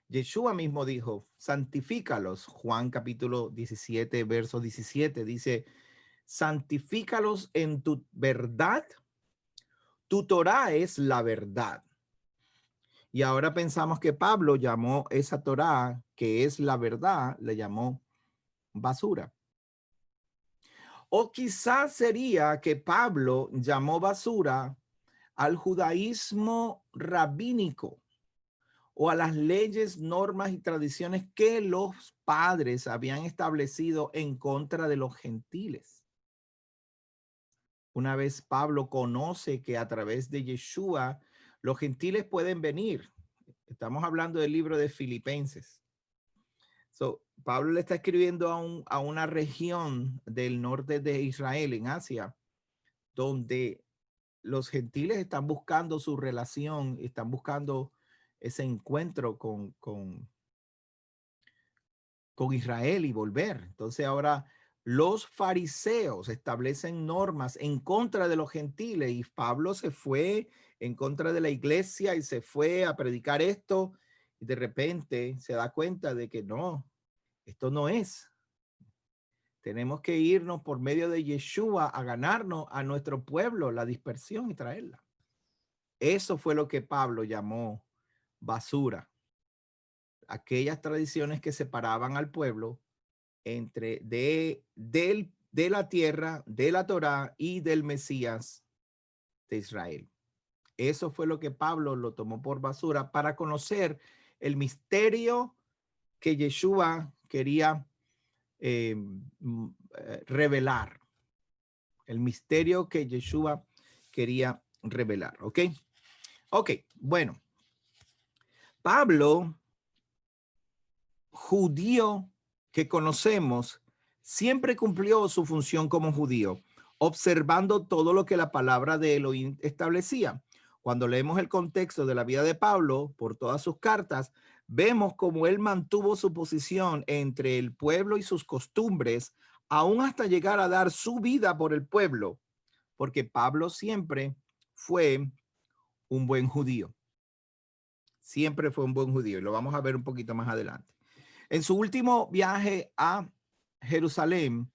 Yeshua mismo dijo, santifícalos. Juan capítulo 17, verso 17 dice, santifícalos en tu verdad. Tu Torá es la verdad. Y ahora pensamos que Pablo llamó esa Torá, que es la verdad, le llamó basura. O quizás sería que Pablo llamó basura al judaísmo rabínico o a las leyes, normas y tradiciones que los padres habían establecido en contra de los gentiles. Una vez Pablo conoce que a través de Yeshua los gentiles pueden venir. Estamos hablando del libro de Filipenses. Pablo le está escribiendo a una región del norte de Israel, en Asia, donde los gentiles están buscando su relación, están buscando ese encuentro con Israel y volver. Entonces ahora los fariseos establecen normas en contra de los gentiles y Pablo se fue en contra de la iglesia y se fue a predicar esto y de repente se da cuenta de que no, esto no es. Tenemos que irnos por medio de Yeshua a ganarnos a nuestro pueblo la dispersión y traerla. Eso fue lo que Pablo llamó basura. Aquellas tradiciones que separaban al pueblo entre de la tierra, de la Torá y del Mesías de Israel. Eso fue lo que Pablo lo tomó por basura para conocer el misterio que Yeshua quería revelar. El misterio que Yeshua quería revelar. ¿Ok? Ok, bueno. Pablo, judío que conocemos, siempre cumplió su función como judío, observando todo lo que la palabra de Elohim establecía. Cuando leemos el contexto de la vida de Pablo por todas sus cartas, vemos cómo él mantuvo su posición entre el pueblo y sus costumbres, aún hasta llegar a dar su vida por el pueblo, porque Pablo siempre fue un buen judío. Siempre fue un buen judío y lo vamos a ver un poquito más adelante. En su último viaje a Jerusalén,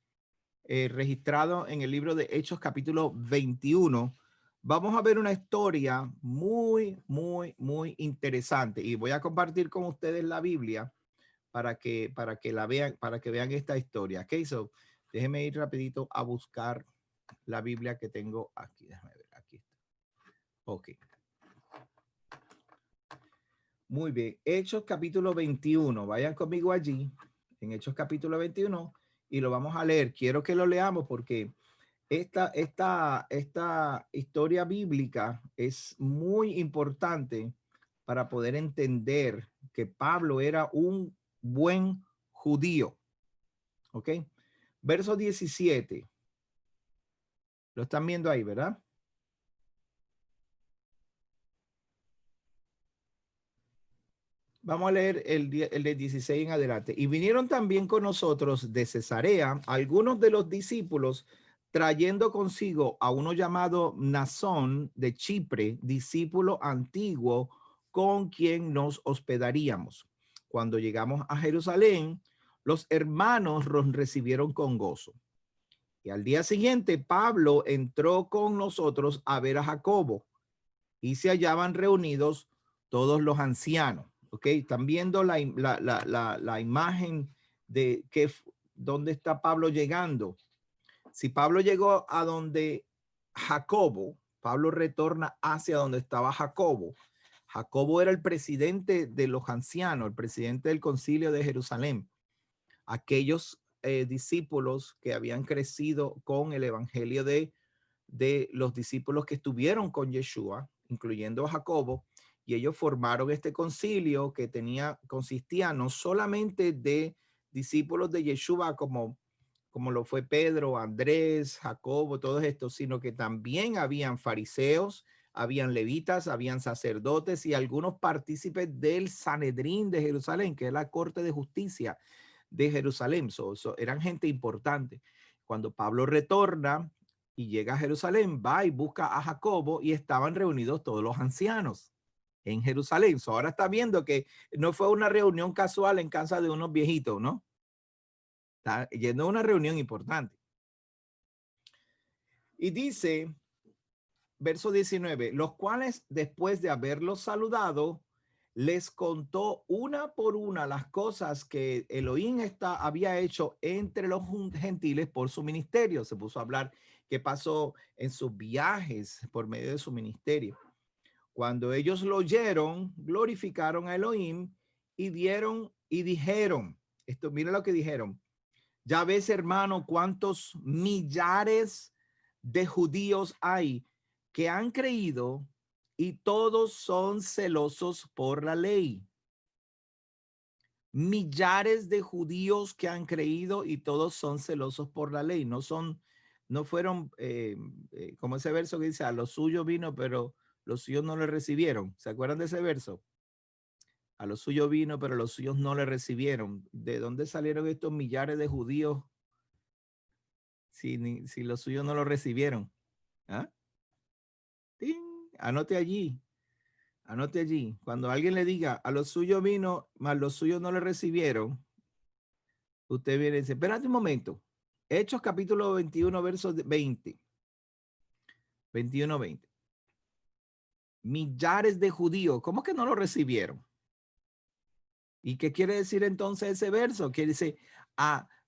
registrado en el libro de Hechos capítulo 21, vamos a ver una historia muy interesante y voy a compartir con ustedes la Biblia para que la vean, para que vean esta historia. Ok, so déjenme ir rapidito a buscar la Biblia que tengo aquí. Déjame ver, aquí está. Ok. Muy bien. Hechos capítulo 21. Vayan conmigo allí, en Hechos capítulo 21, y lo vamos a leer. Quiero que lo leamos porque esta historia bíblica es muy importante para poder entender que Pablo era un buen judío. ¿Ok? Verso 17. Lo están viendo ahí, ¿verdad? Vamos a leer el de 16 en adelante. Y vinieron también con nosotros de Cesarea algunos de los discípulos, trayendo consigo a uno llamado Nasón de Chipre, discípulo antiguo, con quien nos hospedaríamos. Cuando llegamos a Jerusalén, los hermanos nos recibieron con gozo. Y al día siguiente, Pablo entró con nosotros a ver a Jacobo, y se hallaban reunidos todos los ancianos. ¿Ok? Están viendo la imagen de dónde está Pablo llegando. Si Pablo llegó a donde Jacobo, Pablo retorna hacia donde estaba Jacobo. Jacobo era el presidente de los ancianos, el presidente del concilio de Jerusalén. Aquellos discípulos que habían crecido con el evangelio de los discípulos que estuvieron con Yeshua, incluyendo a Jacobo, y ellos formaron este concilio que consistía no solamente de discípulos de Yeshua como lo fue Pedro, Andrés, Jacobo, todos estos, sino que también habían fariseos, habían levitas, habían sacerdotes y algunos partícipes del Sanedrín de Jerusalén, que es la corte de justicia de Jerusalén. Eran gente importante. Cuando Pablo retorna y llega a Jerusalén, va y busca a Jacobo y estaban reunidos todos los ancianos en Jerusalén. Ahora está viendo que no fue una reunión casual en casa de unos viejitos, ¿no? Está yendo a una reunión importante. Y dice, verso 19, los cuales después de haberlos saludado, les contó una por una las cosas que Elohim había hecho entre los gentiles por su ministerio. Se puso a hablar qué pasó en sus viajes por medio de su ministerio. Cuando ellos lo oyeron, glorificaron a Elohim y dijeron, esto, mira lo que dijeron. Ya ves, hermano, cuántos millares de judíos hay que han creído y todos son celosos por la ley. Millares de judíos que han creído y todos son celosos por la ley. No fueron, como ese verso que dice, a los suyos vino, pero los suyos no le recibieron. ¿Se acuerdan de ese verso? A los suyos vino, pero los suyos no le recibieron. ¿De dónde salieron estos millares de judíos si los suyos no lo recibieron? ¿Ah? ¡Ting! Anote allí. Anote allí. Cuando alguien le diga, a los suyos vino, mas los suyos no le recibieron, usted viene y dice, espérate un momento. Hechos capítulo 21, versos 20. 21, 20. Millares de judíos, ¿cómo que no lo recibieron? ¿Y qué quiere decir entonces ese verso? Que dice,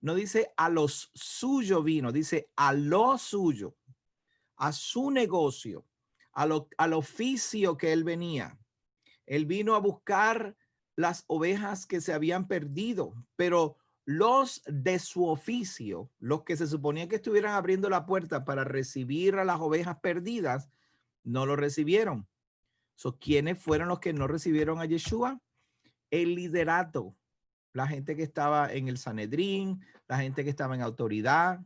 no dice a los suyos vino, dice a lo suyo, a su negocio, al oficio que él venía. Él vino a buscar las ovejas que se habían perdido, pero los de su oficio, los que se suponía que estuvieran abriendo la puerta para recibir a las ovejas perdidas, no lo recibieron. ¿Quiénes fueron los que no recibieron a Yeshua? El liderato, la gente que estaba en el Sanedrín, la gente que estaba en autoridad.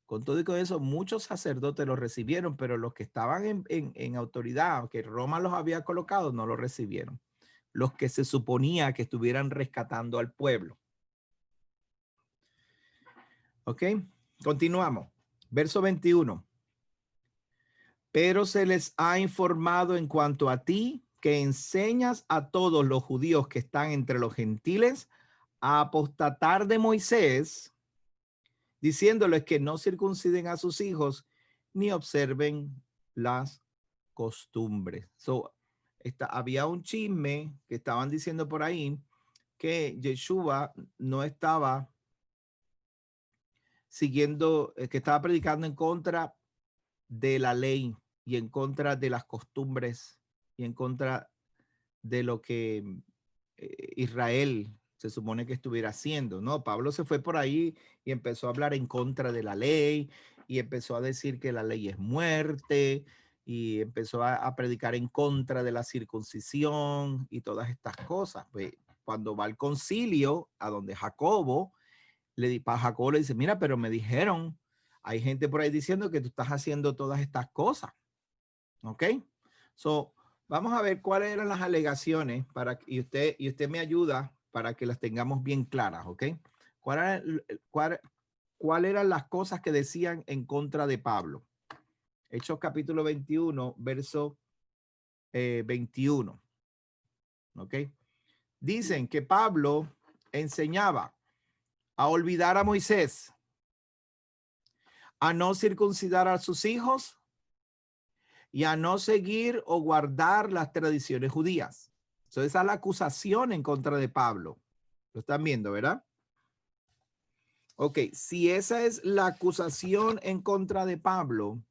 Con todo y con eso, muchos sacerdotes lo recibieron, pero los que estaban en autoridad, que Roma los había colocado, no lo recibieron. Los que se suponía que estuvieran rescatando al pueblo. ¿Ok? Continuamos. Verso 21. Pero se les ha informado en cuanto a ti, que enseñas a todos los judíos que están entre los gentiles a apostatar de Moisés, diciéndoles que no circunciden a sus hijos ni observen las costumbres. Había un chisme que estaban diciendo por ahí que Yeshua no estaba siguiendo, que estaba predicando en contra de la ley y en contra de las costumbres y en contra de lo que Israel se supone que estuviera haciendo, ¿no? Pablo se fue por ahí y empezó a hablar en contra de la ley y empezó a decir que la ley es muerte y empezó a predicar en contra de la circuncisión y todas estas cosas. Pues, cuando va al concilio, a donde Jacobo, Jacobo le dice, mira, pero me dijeron, hay gente por ahí diciendo que tú estás haciendo todas estas cosas, ¿ok? So, vamos a ver cuáles eran las alegaciones y usted me ayuda para que las tengamos bien claras, ¿ok? ¿Cuál eran las cosas que decían en contra de Pablo? Hechos capítulo 21, verso 21, ¿ok? Dicen que Pablo enseñaba a olvidar a Moisés, a no circuncidar a sus hijos y a no seguir o guardar las tradiciones judías. So, esa es la acusación en contra de Pablo. Lo están viendo, ¿verdad? Ok, si esa es la acusación en contra de Pablo,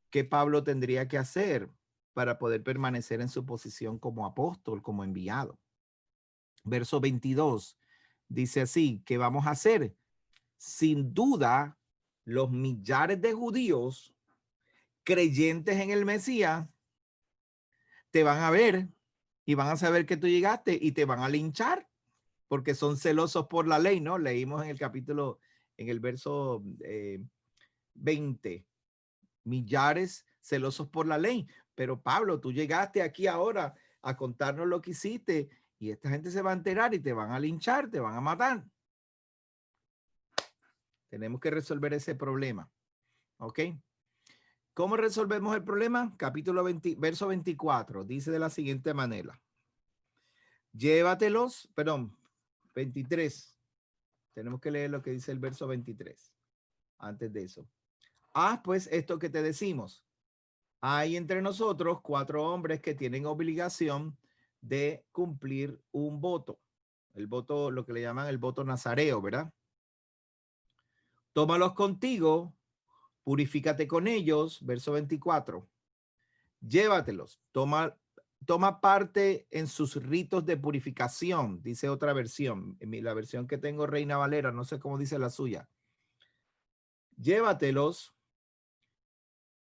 ¿qué Pablo tendría que hacer para poder permanecer en su posición como apóstol, como enviado? Verso 22 dice así, ¿qué vamos a hacer? Sin duda, los millares de judíos creyentes en el Mesías te van a ver y van a saber que tú llegaste y te van a linchar porque son celosos por la ley, ¿no? Leímos en el capítulo, en el verso 20, millares celosos por la ley. Pero Pablo, tú llegaste aquí ahora a contarnos lo que hiciste y esta gente se va a enterar y te van a linchar, te van a matar. Tenemos que resolver ese problema, ¿ok? ¿Cómo resolvemos el problema? Capítulo 20, verso 24, dice de la siguiente manera. Llévatelos, perdón, 23. Tenemos que leer lo que dice el verso 23. Antes de eso. Pues esto que te decimos. Hay entre nosotros 4 hombres que tienen obligación de cumplir un voto. El voto, lo que le llaman el voto nazareo, ¿verdad? Tómalos contigo, purifícate con ellos, verso 24. Llévatelos, toma parte en sus ritos de purificación, dice otra versión. La versión que tengo, Reina Valera, no sé cómo dice la suya. Llévatelos,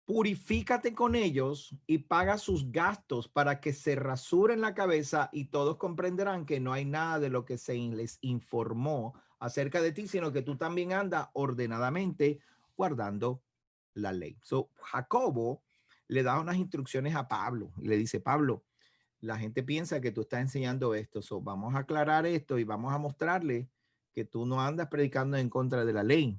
purifícate con ellos y paga sus gastos para que se rasuren la cabeza y todos comprenderán que no hay nada de lo que se les informó acerca de ti, sino que tú también andas ordenadamente guardando la ley. Jacobo le da unas instrucciones a Pablo y le dice, Pablo, la gente piensa que tú estás enseñando esto. Vamos a aclarar esto y vamos a mostrarle que tú no andas predicando en contra de la ley.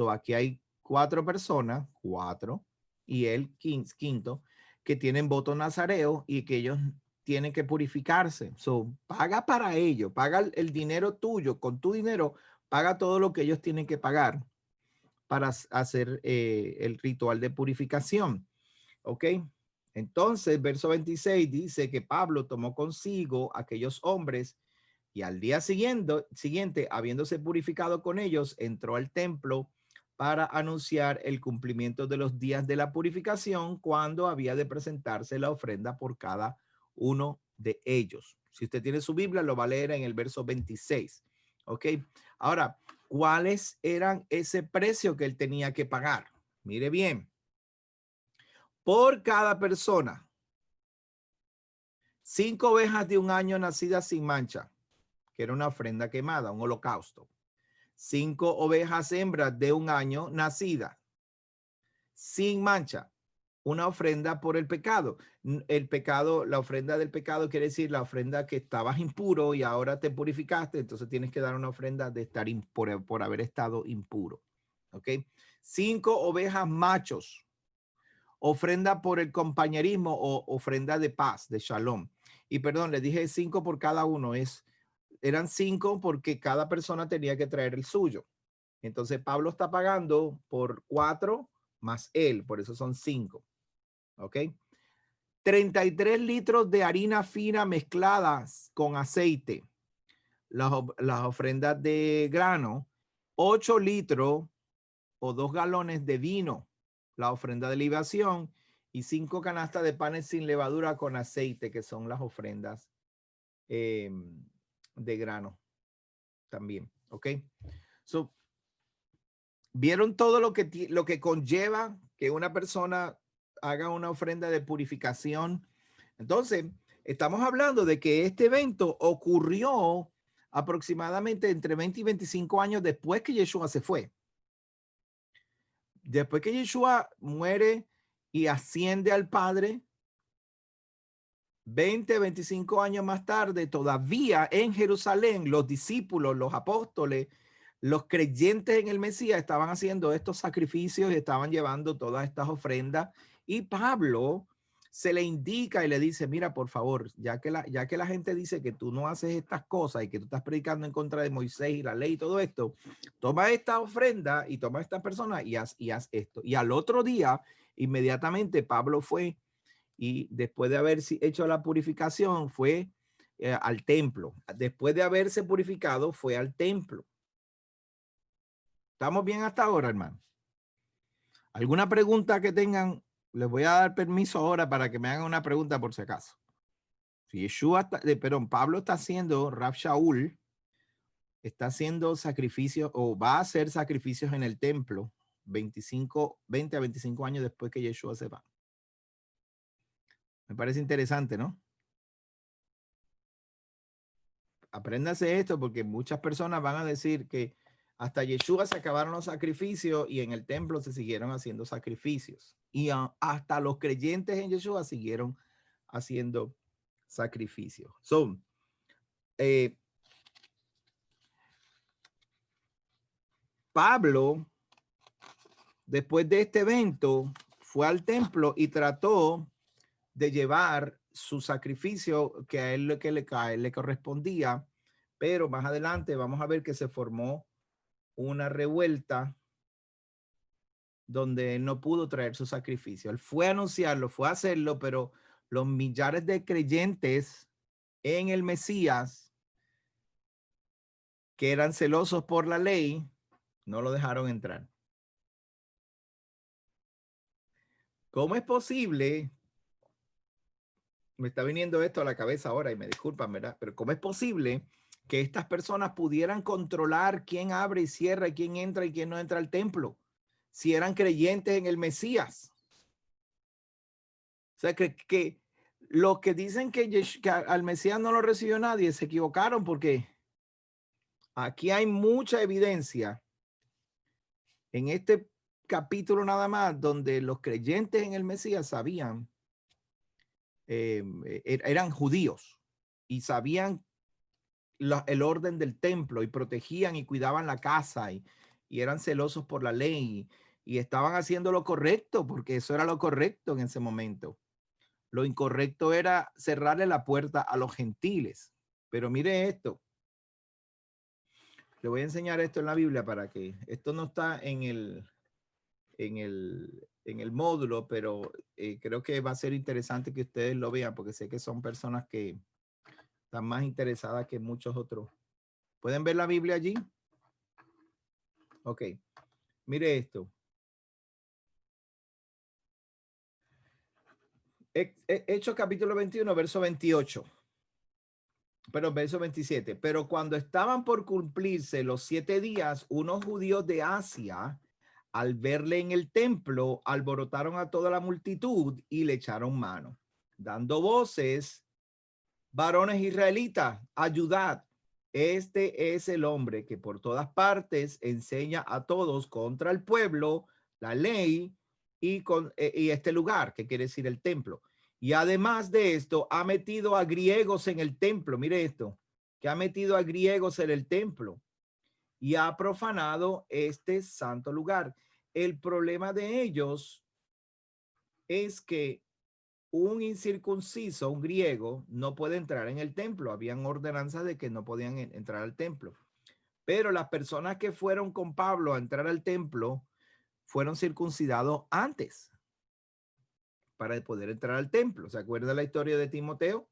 Aquí hay 4 personas, 4, y el quinto, que tienen voto nazareo y que ellos tienen que purificarse. Paga para ello, paga el dinero tuyo, con tu dinero, paga todo lo que ellos tienen que pagar para hacer el ritual de purificación. ¿Ok? Entonces, verso 26 dice que Pablo tomó consigo aquellos hombres y al día siguiente, habiéndose purificado con ellos, entró al templo para anunciar el cumplimiento de los días de la purificación cuando había de presentarse la ofrenda por cada uno de ellos. Si usted tiene su Biblia, lo va a leer en el verso 26. ¿Ok? Ahora, ¿cuáles eran ese precio que él tenía que pagar? Mire bien. Por cada persona, 5 ovejas de un año nacidas sin mancha, que era una ofrenda quemada, un holocausto. 5 ovejas hembras de un año nacidas sin mancha, una ofrenda por el pecado. El pecado, la ofrenda del pecado quiere decir la ofrenda que estabas impuro y ahora te purificaste, entonces tienes que dar una ofrenda de estar por haber estado impuro. ¿Ok? 5 ovejas machos, ofrenda por el compañerismo o ofrenda de paz, de shalom. Y perdón, le dije 5 por cada uno, eran 5 porque cada persona tenía que traer el suyo. Entonces Pablo está pagando por 4 más él, por eso son 5. ¿Ok? 33 litros de harina fina mezcladas con aceite, las ofrendas de grano, 8 litros o 2 galones de vino, la ofrenda de libación, y 5 canastas de panes sin levadura con aceite, que son las ofrendas de grano también. ¿Ok? So, ¿vieron todo lo que conlleva que una persona haga una ofrenda de purificación? Entonces, estamos hablando de que este evento ocurrió aproximadamente entre 20 y 25 años después que Yeshua se fue. Después que Yeshua muere y asciende al Padre, 20, 25 años más tarde, todavía en Jerusalén, los discípulos, los apóstoles, los creyentes en el Mesías estaban haciendo estos sacrificios y estaban llevando todas estas ofrendas. Y Pablo se le indica y le dice, mira, por favor, ya que la gente dice que tú no haces estas cosas y que tú estás predicando en contra de Moisés y la ley y todo esto, toma esta ofrenda y toma a esta persona y haz esto. Y al otro día, inmediatamente Pablo fue y después de haber hecho la purificación fue al templo. Después de haberse purificado fue al templo. ¿Estamos bien hasta ahora, hermano? ¿Alguna pregunta que tengan? Les voy a dar permiso ahora para que me hagan una pregunta por si acaso. Si Yeshua Pablo está haciendo, Rav Shaul está haciendo sacrificios o va a hacer sacrificios en el templo 20 a 25 años después que Yeshua se va. Me parece interesante, ¿no? Apréndase esto porque muchas personas van a decir que hasta Yeshua se acabaron los sacrificios y en el templo se siguieron haciendo sacrificios. Y hasta los creyentes en Yeshua siguieron haciendo sacrificios. Pablo, después de este evento, fue al templo y trató de llevar su sacrificio que a él le correspondía, pero más adelante vamos a ver que se formó una revuelta donde él no pudo traer su sacrificio. Él fue a anunciarlo, fue a hacerlo, pero los millares de creyentes en el Mesías que eran celosos por la ley, no lo dejaron entrar. ¿Cómo es posible? Me está viniendo esto a la cabeza ahora y me disculpan, ¿verdad? Pero ¿cómo es posible que estas personas pudieran controlar quién abre y cierra y quién entra y quién no entra al templo si eran creyentes en el Mesías? O sea, que los que dicen que al Mesías no lo recibió nadie se equivocaron, porque aquí hay mucha evidencia en este capítulo nada más donde los creyentes en el Mesías sabían, eran judíos y sabían el orden del templo y protegían y cuidaban la casa y eran celosos por la ley y estaban haciendo lo correcto porque eso era lo correcto en ese momento. Lo incorrecto era cerrarle la puerta a los gentiles. Pero mire esto. Le voy a enseñar esto en la Biblia para que esto no está en el módulo, pero creo que va a ser interesante que ustedes lo vean porque sé que son personas que están más interesadas que muchos otros. ¿Pueden ver la Biblia allí? Ok. Mire esto. Hechos capítulo 21, verso 28. Pero verso 27. Pero cuando estaban por cumplirse los 7 días, unos judíos de Asia, al verle en el templo, alborotaron a toda la multitud y le echaron mano, dando voces: varones israelitas, ayudad. Este es el hombre que por todas partes enseña a todos contra el pueblo, la ley y este lugar, que quiere decir el templo. Y además de esto, ha metido a griegos en el templo. Mire esto, que ha metido a griegos en el templo y ha profanado este santo lugar. El problema de ellos es que un incircunciso, un griego, no puede entrar en el templo. Habían ordenanzas de que no podían entrar al templo. Pero las personas que fueron con Pablo a entrar al templo fueron circuncidados antes. para poder entrar al templo. ¿Se acuerda la historia de Timoteo?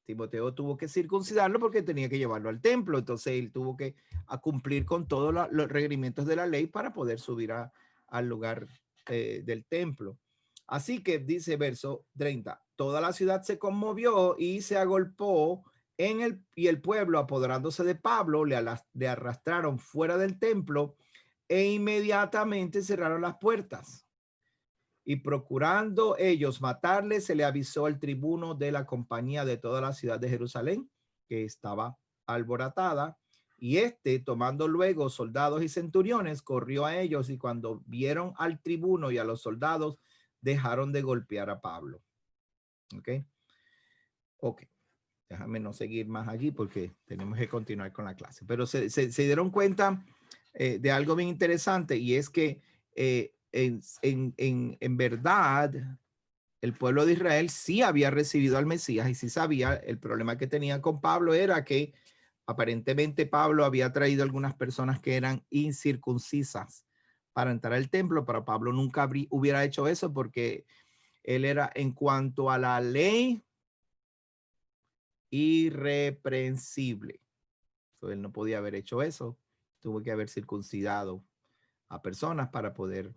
Timoteo tuvo que circuncidarlo porque tenía que llevarlo al templo. Entonces él tuvo que cumplir con todos los requerimientos de la ley para poder subir al lugar del templo. Así que dice verso 30, toda la ciudad se conmovió y se agolpó y el pueblo, apoderándose de Pablo, le arrastraron fuera del templo e inmediatamente cerraron las puertas. Y procurando ellos matarle, se le avisó al tribuno de la compañía de toda la ciudad de Jerusalén, que estaba alborotada. Y tomando luego soldados y centuriones, corrió a ellos, y cuando vieron al tribuno y a los soldados, dejaron de golpear a Pablo. Ok. Déjame no seguir más aquí porque tenemos que continuar con la clase. Pero se dieron cuenta de algo bien interesante, y es que en verdad el pueblo de Israel sí había recibido al Mesías y sí sabía. El problema que tenía con Pablo era que aparentemente Pablo había traído algunas personas que eran incircuncisas para entrar al templo, pero Pablo nunca hubiera hecho eso porque él era, en cuanto a la ley, irreprensible. Él no podía haber hecho eso. Tuvo que haber circuncidado a personas para poder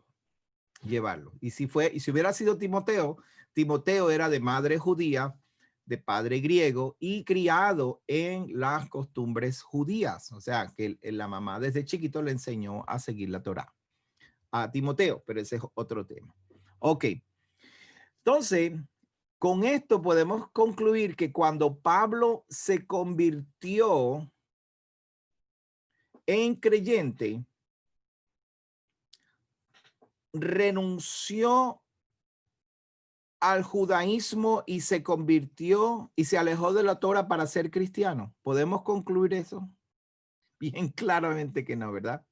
llevarlo. Y si hubiera sido Timoteo, Timoteo era de madre judía, de padre griego y criado en las costumbres judías. O sea, que la mamá desde chiquito le enseñó a seguir la Torá a Timoteo, pero ese es otro tema. Ok. Entonces, con esto podemos concluir que cuando Pablo se convirtió en creyente, renunció al judaísmo y se convirtió y se alejó de la Torá para ser cristiano. ¿Podemos concluir eso? Bien claramente que no, ¿verdad?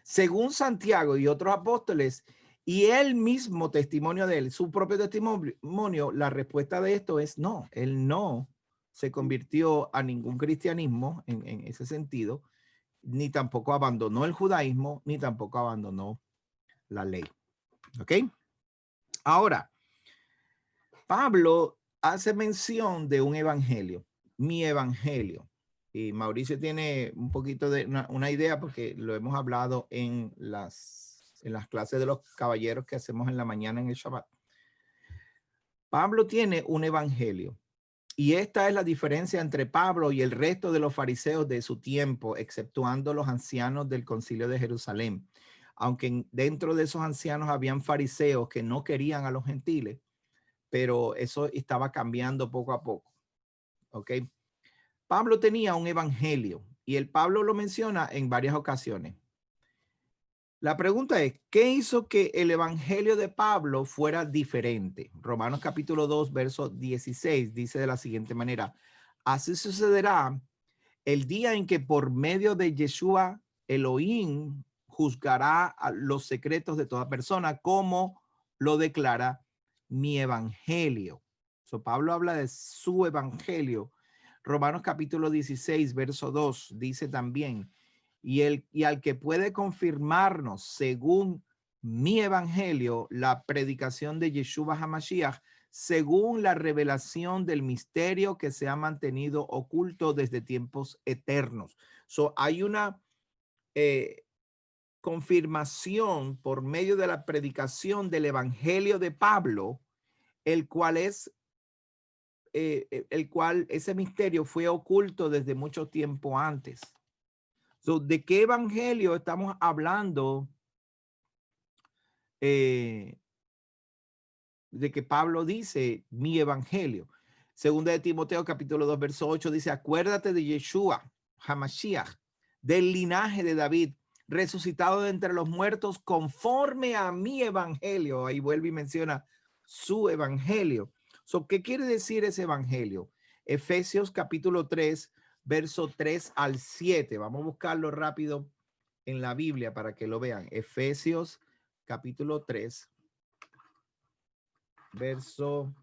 Según Santiago y otros apóstoles, y él mismo, testimonio de él, su propio testimonio, la respuesta de esto es no. Él no se convirtió a ningún cristianismo en ese sentido, ni tampoco abandonó el judaísmo, ni tampoco abandonó la ley. ¿Ok? Ahora, Pablo hace mención de un evangelio, mi evangelio. Y Mauricio tiene un poquito de una idea porque lo hemos hablado en las clases de los caballeros que hacemos en la mañana en el Shabbat. Pablo tiene un evangelio. Y esta es la diferencia entre Pablo y el resto de los fariseos de su tiempo, exceptuando los ancianos del concilio de Jerusalén. Aunque dentro de esos ancianos habían fariseos que no querían a los gentiles, pero eso estaba cambiando poco a poco. ¿Ok? Pablo tenía un evangelio y el Pablo lo menciona en varias ocasiones. La pregunta es, ¿qué hizo que el evangelio de Pablo fuera diferente? Romanos capítulo 2, verso 16 dice de la siguiente manera: así sucederá el día en que por medio de Yeshua Elohim juzgará a los secretos de toda persona, como lo declara mi evangelio. Pablo habla de su evangelio. Romanos capítulo 16, verso 2 dice también, y al que puede confirmarnos según mi evangelio la predicación de Yeshua HaMashiach, según la revelación del misterio que se ha mantenido oculto desde tiempos eternos. Hay una confirmación por medio de la predicación del evangelio de Pablo, el cual ese misterio fue oculto desde mucho tiempo antes. ¿De qué evangelio estamos hablando? De que Pablo dice mi evangelio. Segunda de Timoteo capítulo 2 verso 8 dice: acuérdate de Yeshua HaMashiach, del linaje de David, resucitado de entre los muertos conforme a mi evangelio. Ahí vuelve y menciona su evangelio. ¿Qué quiere decir ese evangelio? Efesios capítulo 3 verso 3 al 7. Vamos a buscarlo rápido en la Biblia para que lo vean. Efesios capítulo 3 verso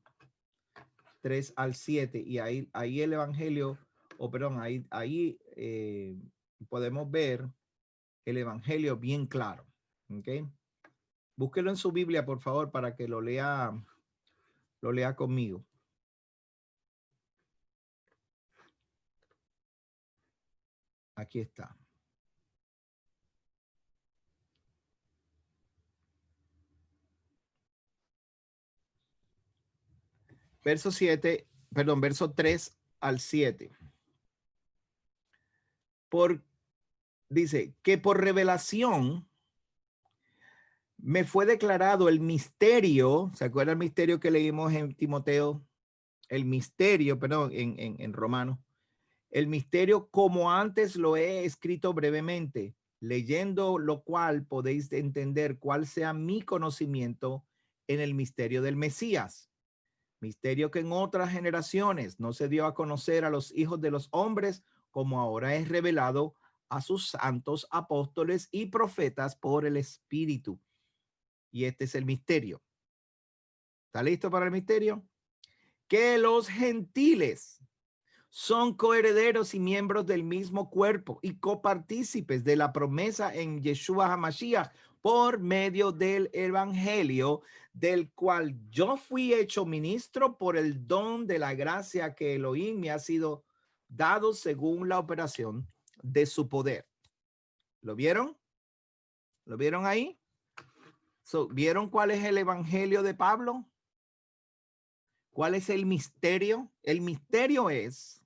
3 al 7, y ahí el evangelio, ahí podemos ver el evangelio bien claro. ¿Ok? Búsquelo en su Biblia, por favor, para que lo lea lo lea conmigo. Aquí está. Verso 7, perdón, verso 3 al 7. Dice que por revelación me fue declarado el misterio. ¿Se acuerda el misterio que leímos en Timoteo? El misterio, perdón, en Romanos. El misterio como antes lo he escrito brevemente, leyendo lo cual podéis entender cuál sea mi conocimiento en el misterio del Mesías. Misterio que en otras generaciones no se dio a conocer a los hijos de los hombres, como ahora es revelado a sus santos apóstoles y profetas por el Espíritu. Y este es el misterio. ¿Está listo para el misterio? Que los gentiles son coherederos y miembros del mismo cuerpo y copartícipes de la promesa en Yeshua HaMashiach por medio del evangelio, del cual yo fui hecho ministro por el don de la gracia que Elohim me ha sido dado según la operación de su poder. ¿Lo vieron? ¿Lo vieron ahí? ¿Vieron cuál es el evangelio de Pablo? ¿Cuál es el misterio? El misterio es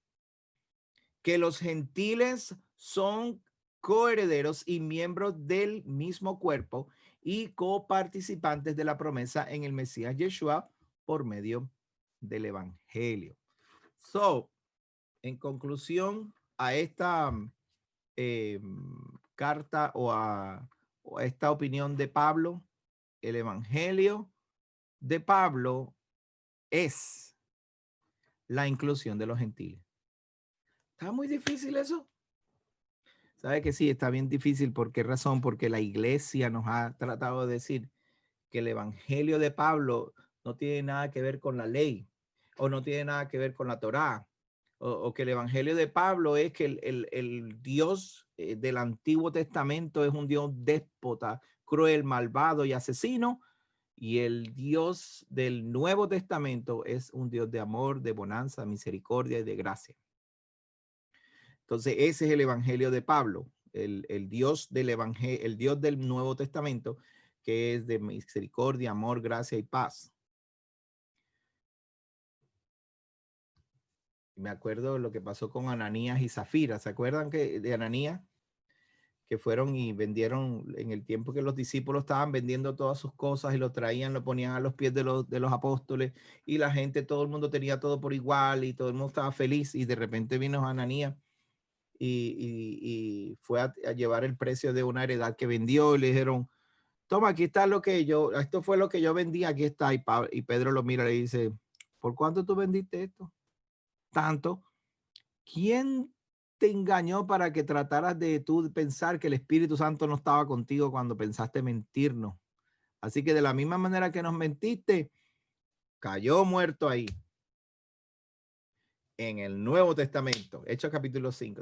que los gentiles son coherederos y miembros del mismo cuerpo y coparticipantes de la promesa en el Mesías Yeshua por medio del evangelio. En conclusión a esta carta o a esta opinión de Pablo, el evangelio de Pablo es la inclusión de los gentiles. ¿Está muy difícil eso? ¿Sabe que sí? Está bien difícil. ¿Por qué razón? Porque la iglesia nos ha tratado de decir que el evangelio de Pablo no tiene nada que ver con la ley o no tiene nada que ver con la Torá o que el evangelio de Pablo es que el Dios del Antiguo Testamento es un Dios déspota, cruel, malvado y asesino, y el Dios del Nuevo Testamento es un Dios de amor, de bonanza, misericordia y de gracia. Entonces, ese es el evangelio de Pablo, el Dios del evangelio, el Dios del Nuevo Testamento, que es de misericordia, amor, gracia y paz. Me acuerdo lo que pasó con Ananías y Zafira. ¿Se acuerdan de Ananías? Que fueron y vendieron en el tiempo que los discípulos estaban vendiendo todas sus cosas y lo traían, lo ponían a los pies de los apóstoles, y la gente, todo el mundo tenía todo por igual y todo el mundo estaba feliz, y de repente vino Ananías y fue a llevar el precio de una heredad que vendió y le dijeron: toma, aquí está esto fue lo que yo vendí, aquí está. Y Pedro lo mira y le dice: ¿por cuánto tú vendiste esto? Tanto. ¿Quién te engañó para que trataras de tú pensar que el Espíritu Santo no estaba contigo cuando pensaste mentirnos? Así que de la misma manera que nos mentiste, cayó muerto ahí. En el Nuevo Testamento, Hechos capítulo 5.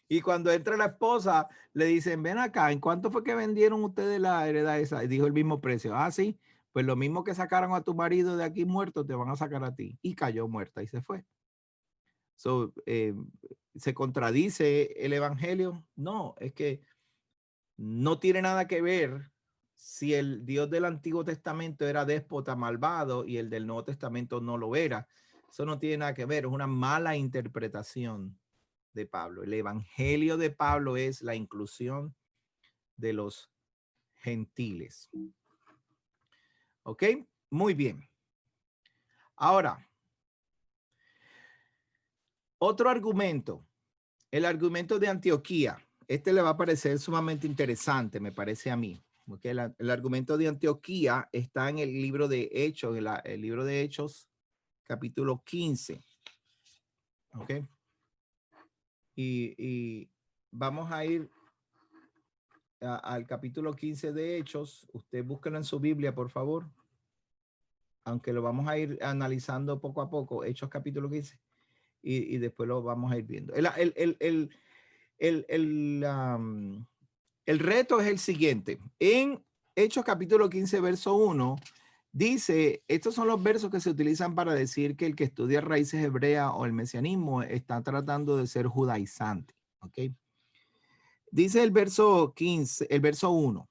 Y cuando entra la esposa, le dicen: ven acá, ¿en cuánto fue que vendieron ustedes la heredad esa? Y dijo: el mismo precio. Ah, sí, pues lo mismo que sacaron a tu marido de aquí muerto, te van a sacar a ti. Y cayó muerta y se fue. ¿Se contradice el evangelio? No, es que no tiene nada que ver si el Dios del Antiguo Testamento era déspota, malvado, y el del Nuevo Testamento no lo era. Eso no tiene nada que ver, es una mala interpretación de Pablo. El evangelio de Pablo es la inclusión de los gentiles. ¿Ok? Muy bien. Ahora, otro argumento, el argumento de Antioquía. Este le va a parecer sumamente interesante, me parece a mí. Okay, el argumento de Antioquía está en el libro de Hechos, el libro de Hechos, capítulo 15. ¿Ok? Y vamos a ir al capítulo 15 de Hechos. Usted búsquelo en su Biblia, por favor. Aunque lo vamos a ir analizando poco a poco, Hechos capítulo 15. Y después lo vamos a ir viendo. El reto es el siguiente. En Hechos capítulo 15, verso 1, Dice, estos son los versos que se utilizan para decir que el que estudia raíces hebreas o el mesianismo está tratando de ser judaizante. ¿Ok? Dice el verso 15, el verso 1.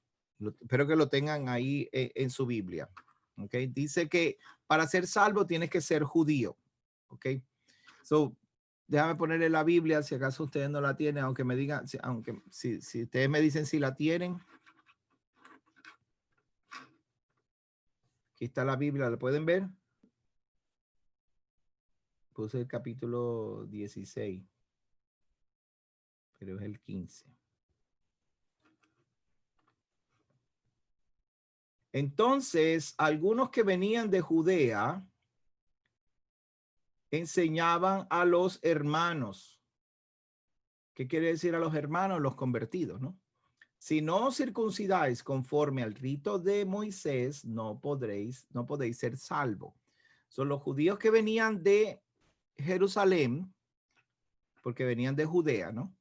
Espero que lo tengan ahí en su Biblia. ¿Ok? Dice que para ser salvo tienes que ser judío. ¿Ok? So, déjame ponerle la Biblia si acaso ustedes no la tienen, aunque me digan, si ustedes me dicen si la tienen. Aquí está la Biblia, ¿la pueden ver? Puse el capítulo 16, pero es el 15. Entonces, algunos que venían de Judea enseñaban a los hermanos. ¿Qué quiere decir a los hermanos? Los convertidos, ¿no? Si no circuncidáis conforme al rito de Moisés, no podéis ser salvos. Son los judíos que venían de Jerusalén, porque venían de Judea, ¿no?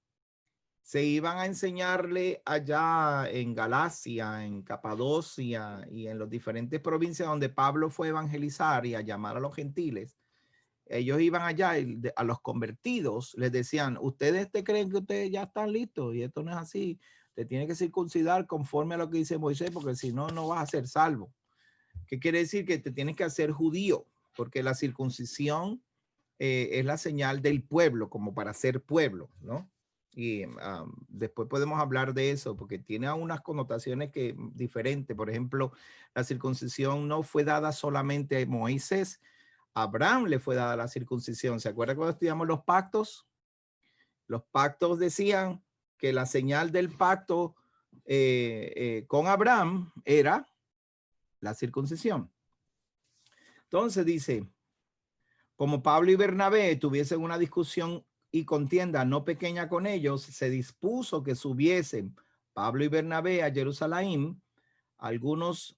Se iban a enseñarle allá en Galacia, en Capadocia y en las diferentes provincias donde Pablo fue a evangelizar y a llamar a los gentiles. Ellos iban allá y a los convertidos les decían, ustedes te creen que ustedes ya están listos y esto no es así. Te tiene que circuncidar conforme a lo que dice Moisés, porque si no, no vas a ser salvo. ¿Qué quiere decir? Que te tienes que hacer judío, porque la circuncisión es la señal del pueblo, como para ser pueblo, ¿no? Y después podemos hablar de eso, porque tiene unas connotaciones que diferentes. Por ejemplo, la circuncisión no fue dada solamente a Moisés, a Abraham le fue dada la circuncisión. ¿Se acuerdan cuando estudiamos los pactos? Los pactos decían que la señal del pacto con Abraham era la circuncisión. Entonces dice, como Pablo y Bernabé tuviesen una discusión y contienda no pequeña con ellos, se dispuso que subiesen Pablo y Bernabé a Jerusalén, algunos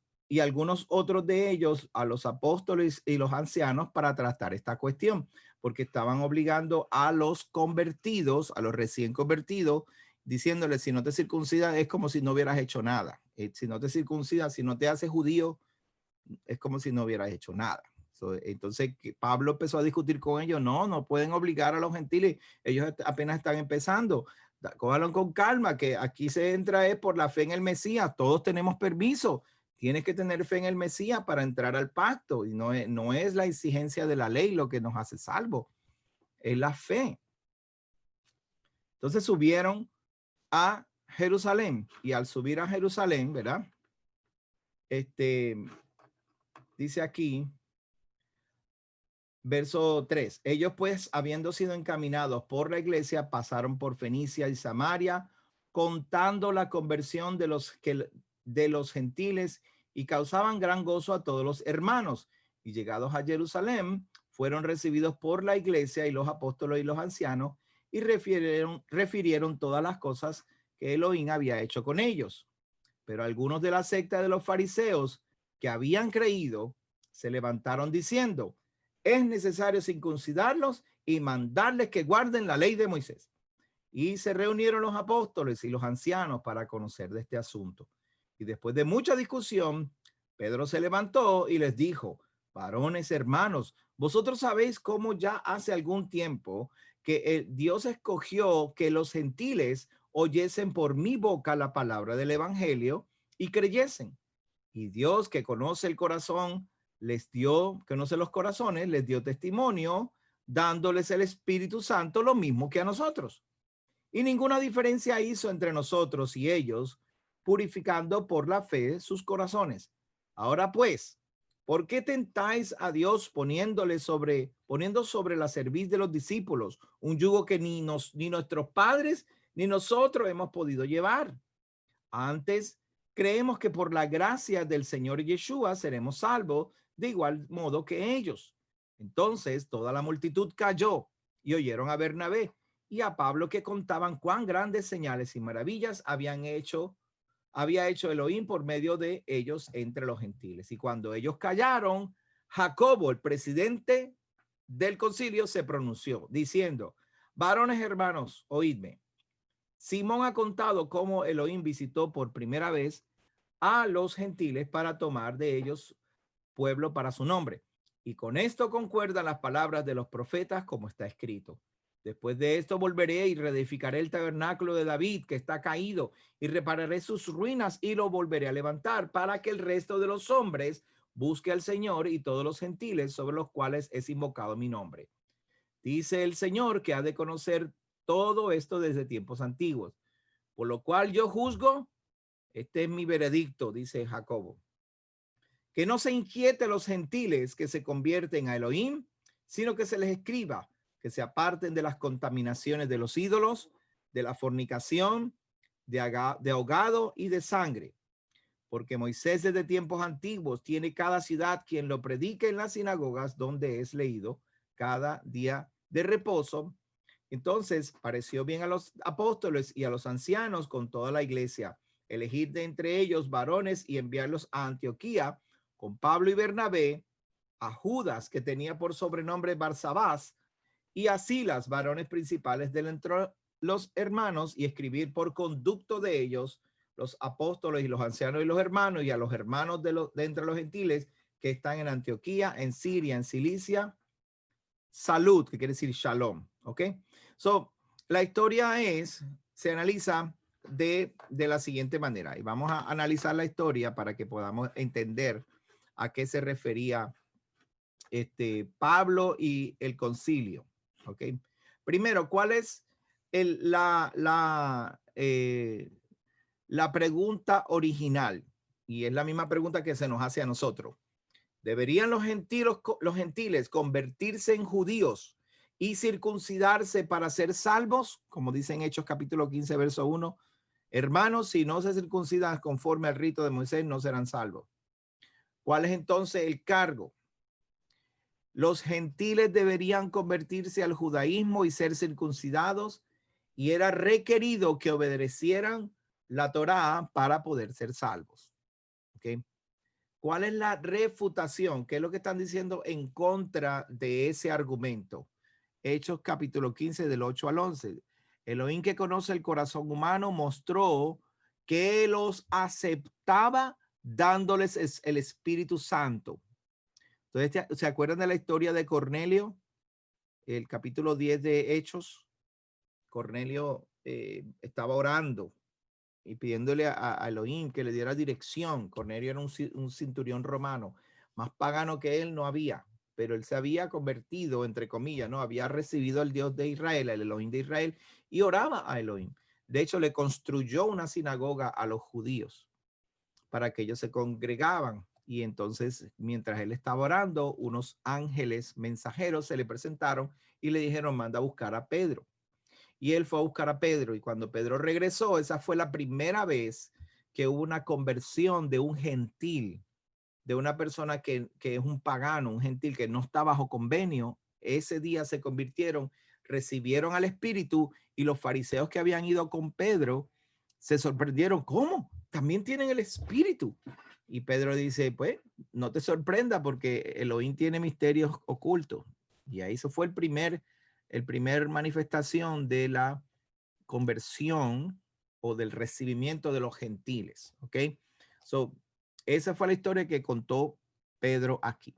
otros de ellos a los apóstoles y los ancianos para tratar esta cuestión, porque estaban obligando a los convertidos, a los recién convertidos, diciéndoles, si no te circuncidas es como si no hubieras hecho nada. Si no te circuncidas, si no te haces judío, es como si no hubieras hecho nada. Entonces Pablo empezó a discutir con ellos, no pueden obligar a los gentiles, ellos apenas están empezando, cójanlo con calma, que aquí se entra es por la fe en el Mesías, todos tenemos permiso, tienes que tener fe en el Mesías para entrar al pacto, y no es la exigencia de la ley lo que nos hace salvo, es la fe. Entonces subieron a Jerusalén, y al subir a Jerusalén, ¿verdad? Dice aquí, verso 3, ellos pues, habiendo sido encaminados por la iglesia, pasaron por Fenicia y Samaria, contando la conversión de los gentiles, y causaban gran gozo a todos los hermanos. Y llegados a Jerusalén, fueron recibidos por la iglesia y los apóstoles y los ancianos, y refirieron todas las cosas que Elohim había hecho con ellos. Pero algunos de la secta de los fariseos que habían creído se levantaron diciendo, es necesario circuncidarlos y mandarles que guarden la ley de Moisés. Y se reunieron los apóstoles y los ancianos para conocer de este asunto. Y después de mucha discusión, Pedro se levantó y les dijo, varones hermanos, vosotros sabéis cómo ya hace algún tiempo que Dios escogió que los gentiles oyesen por mi boca la palabra del evangelio y creyesen. Y Dios, que conoce el corazón, conoce los corazones, les dio testimonio, dándoles el Espíritu Santo lo mismo que a nosotros. Y ninguna diferencia hizo entre nosotros y ellos, purificando por la fe sus corazones. Ahora pues, ¿por qué tentáis a Dios poniendo sobre la cerviz de los discípulos un yugo que ni nuestros padres ni nosotros hemos podido llevar? Antes, creemos que por la gracia del Señor Yeshua seremos salvos de igual modo que ellos. Entonces toda la multitud cayó y oyeron a Bernabé y a Pablo, que contaban cuán grandes señales y maravillas había hecho Elohim por medio de ellos entre los gentiles. Y cuando ellos callaron, Jacobo, el presidente del concilio, se pronunció diciendo, varones hermanos, oídme. Simón ha contado cómo Elohim visitó por primera vez a los gentiles para tomar de ellos pueblo para su nombre. Y con esto concuerdan las palabras de los profetas como está escrito. Después de esto volveré y reedificaré el tabernáculo de David que está caído y repararé sus ruinas y lo volveré a levantar para que el resto de los hombres busque al Señor y todos los gentiles sobre los cuales es invocado mi nombre. Dice el Señor que ha de conocer todo esto desde tiempos antiguos. Por lo cual yo juzgo, este es mi veredicto, dice Jacobo, que no se inquiete los gentiles que se convierten a Elohim, sino que se les escriba que se aparten de las contaminaciones de los ídolos, de la fornicación, de ahogado y de sangre. Porque Moisés desde tiempos antiguos tiene cada ciudad quien lo predique en las sinagogas donde es leído cada día de reposo. Entonces pareció bien a los apóstoles y a los ancianos con toda la iglesia elegir de entre ellos varones y enviarlos a Antioquía con Pablo y Bernabé, a Judas, que tenía por sobrenombre Barsabás, y a Silas, varones principales de entre los hermanos, y escribir por conducto de ellos los apóstoles y los ancianos y los hermanos, y a los hermanos de entre los gentiles que están en Antioquía, en Siria, en Cilicia, salud, que quiere decir shalom, ¿ok? So, la historia se analiza de la siguiente manera, y vamos a analizar la historia para que podamos entender a qué se refería Pablo y el concilio, ¿ok? Primero, ¿cuál es la pregunta original? Y es la misma pregunta que se nos hace a nosotros. ¿Deberían los gentiles convertirse en judíos y circuncidarse para ser salvos? Como dice en Hechos capítulo 15, verso 1. Hermanos, si no se circuncidan conforme al rito de Moisés, no serán salvos. ¿Cuál es entonces el cargo? Los gentiles deberían convertirse al judaísmo y ser circuncidados, y era requerido que obedecieran la Torá para poder ser salvos. ¿Okay? ¿Cuál es la refutación? ¿Qué es lo que están diciendo en contra de ese argumento? Hechos capítulo 15 del 8 al 11. Elohim, que conoce el corazón humano, mostró que los aceptaba dándoles el Espíritu Santo. Entonces, ¿se acuerdan de la historia de Cornelio? El capítulo 10 de Hechos. Cornelio estaba orando y pidiéndole a Elohim que le diera dirección. Cornelio era un centurión romano. Más pagano que él no había, pero él se había convertido, entre comillas, ¿no? Había recibido al Dios de Israel, el Elohim de Israel, y oraba a Elohim. De hecho, le construyó una sinagoga a los judíos para que ellos se congregaban. Y entonces, mientras él estaba orando, unos ángeles mensajeros se le presentaron y le dijeron, manda a buscar a Pedro. Y él fue a buscar a Pedro. Y cuando Pedro regresó, esa fue la primera vez que hubo una conversión de un gentil, de una persona que es un pagano, un gentil que no está bajo convenio. Ese día se convirtieron, recibieron al Espíritu, y los fariseos que habían ido con Pedro se sorprendieron. ¿Cómo? También tienen el Espíritu. Y Pedro dice, pues, no te sorprenda porque Elohim tiene misterios ocultos. Y ahí eso fue el primer manifestación de la conversión o del recibimiento de los gentiles. ¿Ok? So, esa fue la historia que contó Pedro aquí.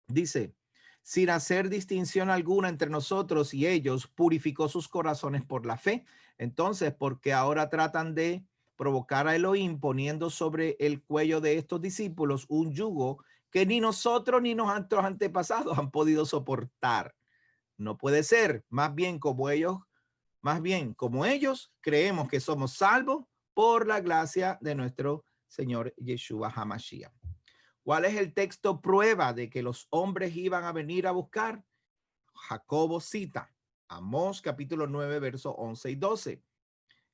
Dice, sin hacer distinción alguna entre nosotros y ellos, purificó sus corazones por la fe. Entonces, porque ahora tratan de provocar a Elohim poniendo sobre el cuello de estos discípulos un yugo que ni nosotros ni nuestros antepasados han podido soportar. No puede ser. Más bien como ellos creemos que somos salvos por la gracia de nuestro Señor Yeshua HaMashiach. ¿Cuál es el texto prueba de que los hombres iban a venir a buscar? Jacobo cita Amós capítulo 9, versos 11 y 12.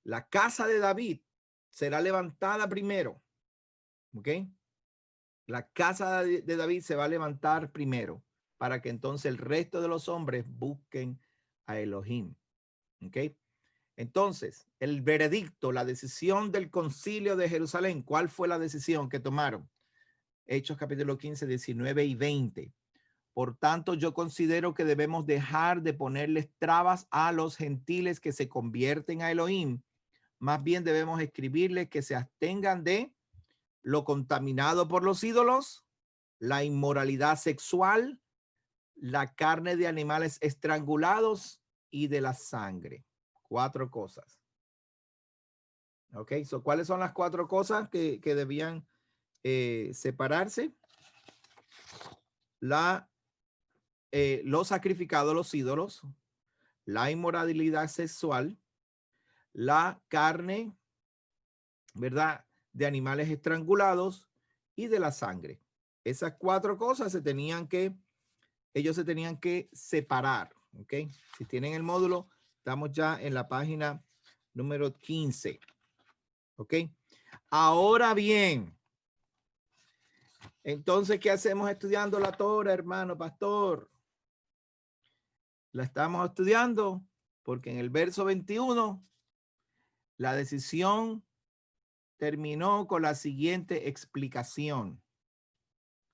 La casa de David será levantada primero. ¿Ok? La casa de David se va a levantar primero para que entonces el resto de los hombres busquen a Elohim. ¿Ok? Entonces, el veredicto, la decisión del concilio de Jerusalén, ¿cuál fue la decisión que tomaron? Hechos capítulo 15, 19 y 20. Por tanto, yo considero que debemos dejar de ponerles trabas a los gentiles que se convierten a Elohim. Más bien debemos escribirles que se abstengan de lo contaminado por los ídolos, la inmoralidad sexual, la carne de animales estrangulados y de la sangre. 4 cosas. Ok, so, ¿cuáles son las 4 cosas que debían separarse? Lo sacrificado a los ídolos, la inmoralidad sexual, la carne, ¿verdad?, de animales estrangulados y de la sangre. Esas 4 cosas ellos se tenían que separar, ¿ok? Si tienen el módulo, estamos ya en la página número 15, ¿ok? Ahora bien, entonces, ¿qué hacemos estudiando la Torah, hermano pastor? La estamos estudiando porque en el verso 21, la decisión terminó con la siguiente explicación.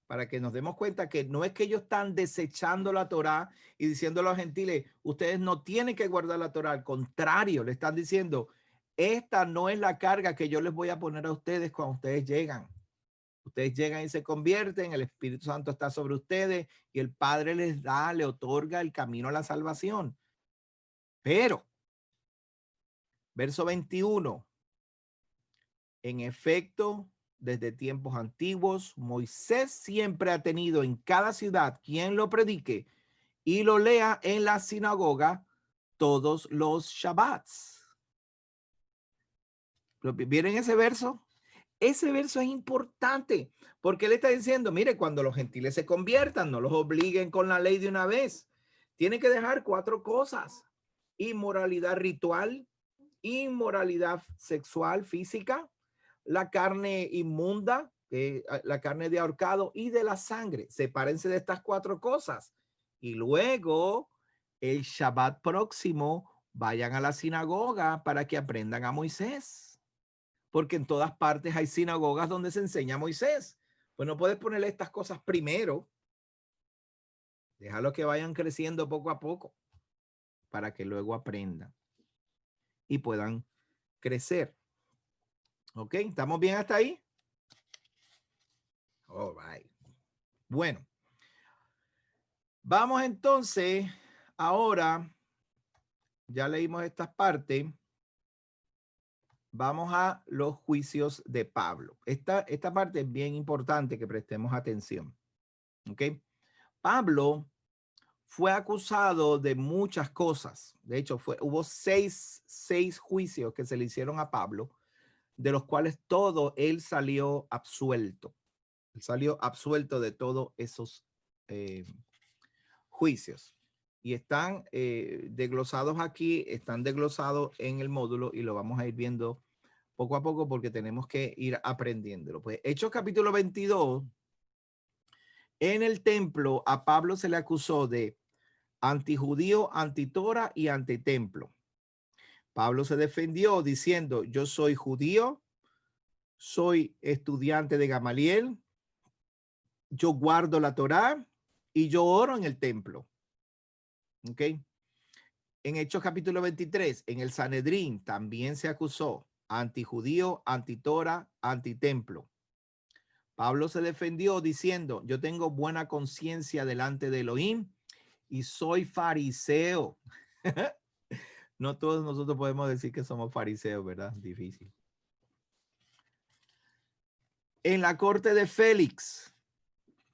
Para que nos demos cuenta que no es que ellos están desechando la Torá y diciendo a los gentiles, ustedes no tienen que guardar la Torá. Al contrario, le están diciendo, esta no es la carga que yo les voy a poner a ustedes cuando ustedes llegan. Ustedes llegan y se convierten, el Espíritu Santo está sobre ustedes y el Padre les da, le otorga el camino a la salvación. Pero, verso 21, en efecto, desde tiempos antiguos, Moisés siempre ha tenido en cada ciudad quien lo predique y lo lea en la sinagoga todos los Shabbats. ¿Vieron ese verso? Ese verso es importante porque él está diciendo, mire, cuando los gentiles se conviertan, no los obliguen con la ley de una vez. Tienen que dejar 4 cosas: inmoralidad ritual, inmoralidad sexual, física, la carne inmunda, la carne de ahorcado y de la sangre. Sepárense de estas 4 cosas. Y luego, el Shabbat próximo, vayan a la sinagoga para que aprendan a Moisés. Porque en todas partes hay sinagogas donde se enseña a Moisés. Pues no puedes ponerle estas cosas primero. Déjalo que vayan creciendo poco a poco para que luego aprendan y puedan crecer. ¿Ok? ¿Estamos bien hasta ahí? All right. Bueno. Vamos entonces, ahora, ya leímos estas partes. Vamos a los juicios de Pablo. Esta parte es bien importante que prestemos atención. ¿Ok? Pablo fue acusado de muchas cosas. De hecho, hubo seis juicios que se le hicieron a Pablo, de los cuales él salió absuelto. Él salió absuelto de todos esos juicios. Y están desglosados aquí, están desglosados en el módulo y lo vamos a ir viendo poco a poco porque tenemos que ir aprendiéndolo. Pues Hechos capítulo 22, en el templo a Pablo se le acusó de antijudío, antitora y antitemplo. Pablo se defendió diciendo, yo soy judío, soy estudiante de Gamaliel, yo guardo la Torá y yo oro en el templo. ¿Ok? En Hechos capítulo 23, en el Sanedrín también se acusó antijudío, antitora, antitemplo. Pablo se defendió diciendo, yo tengo buena conciencia delante de Elohim y soy fariseo. No todos nosotros podemos decir que somos fariseos, ¿verdad? Difícil. En la corte de Félix,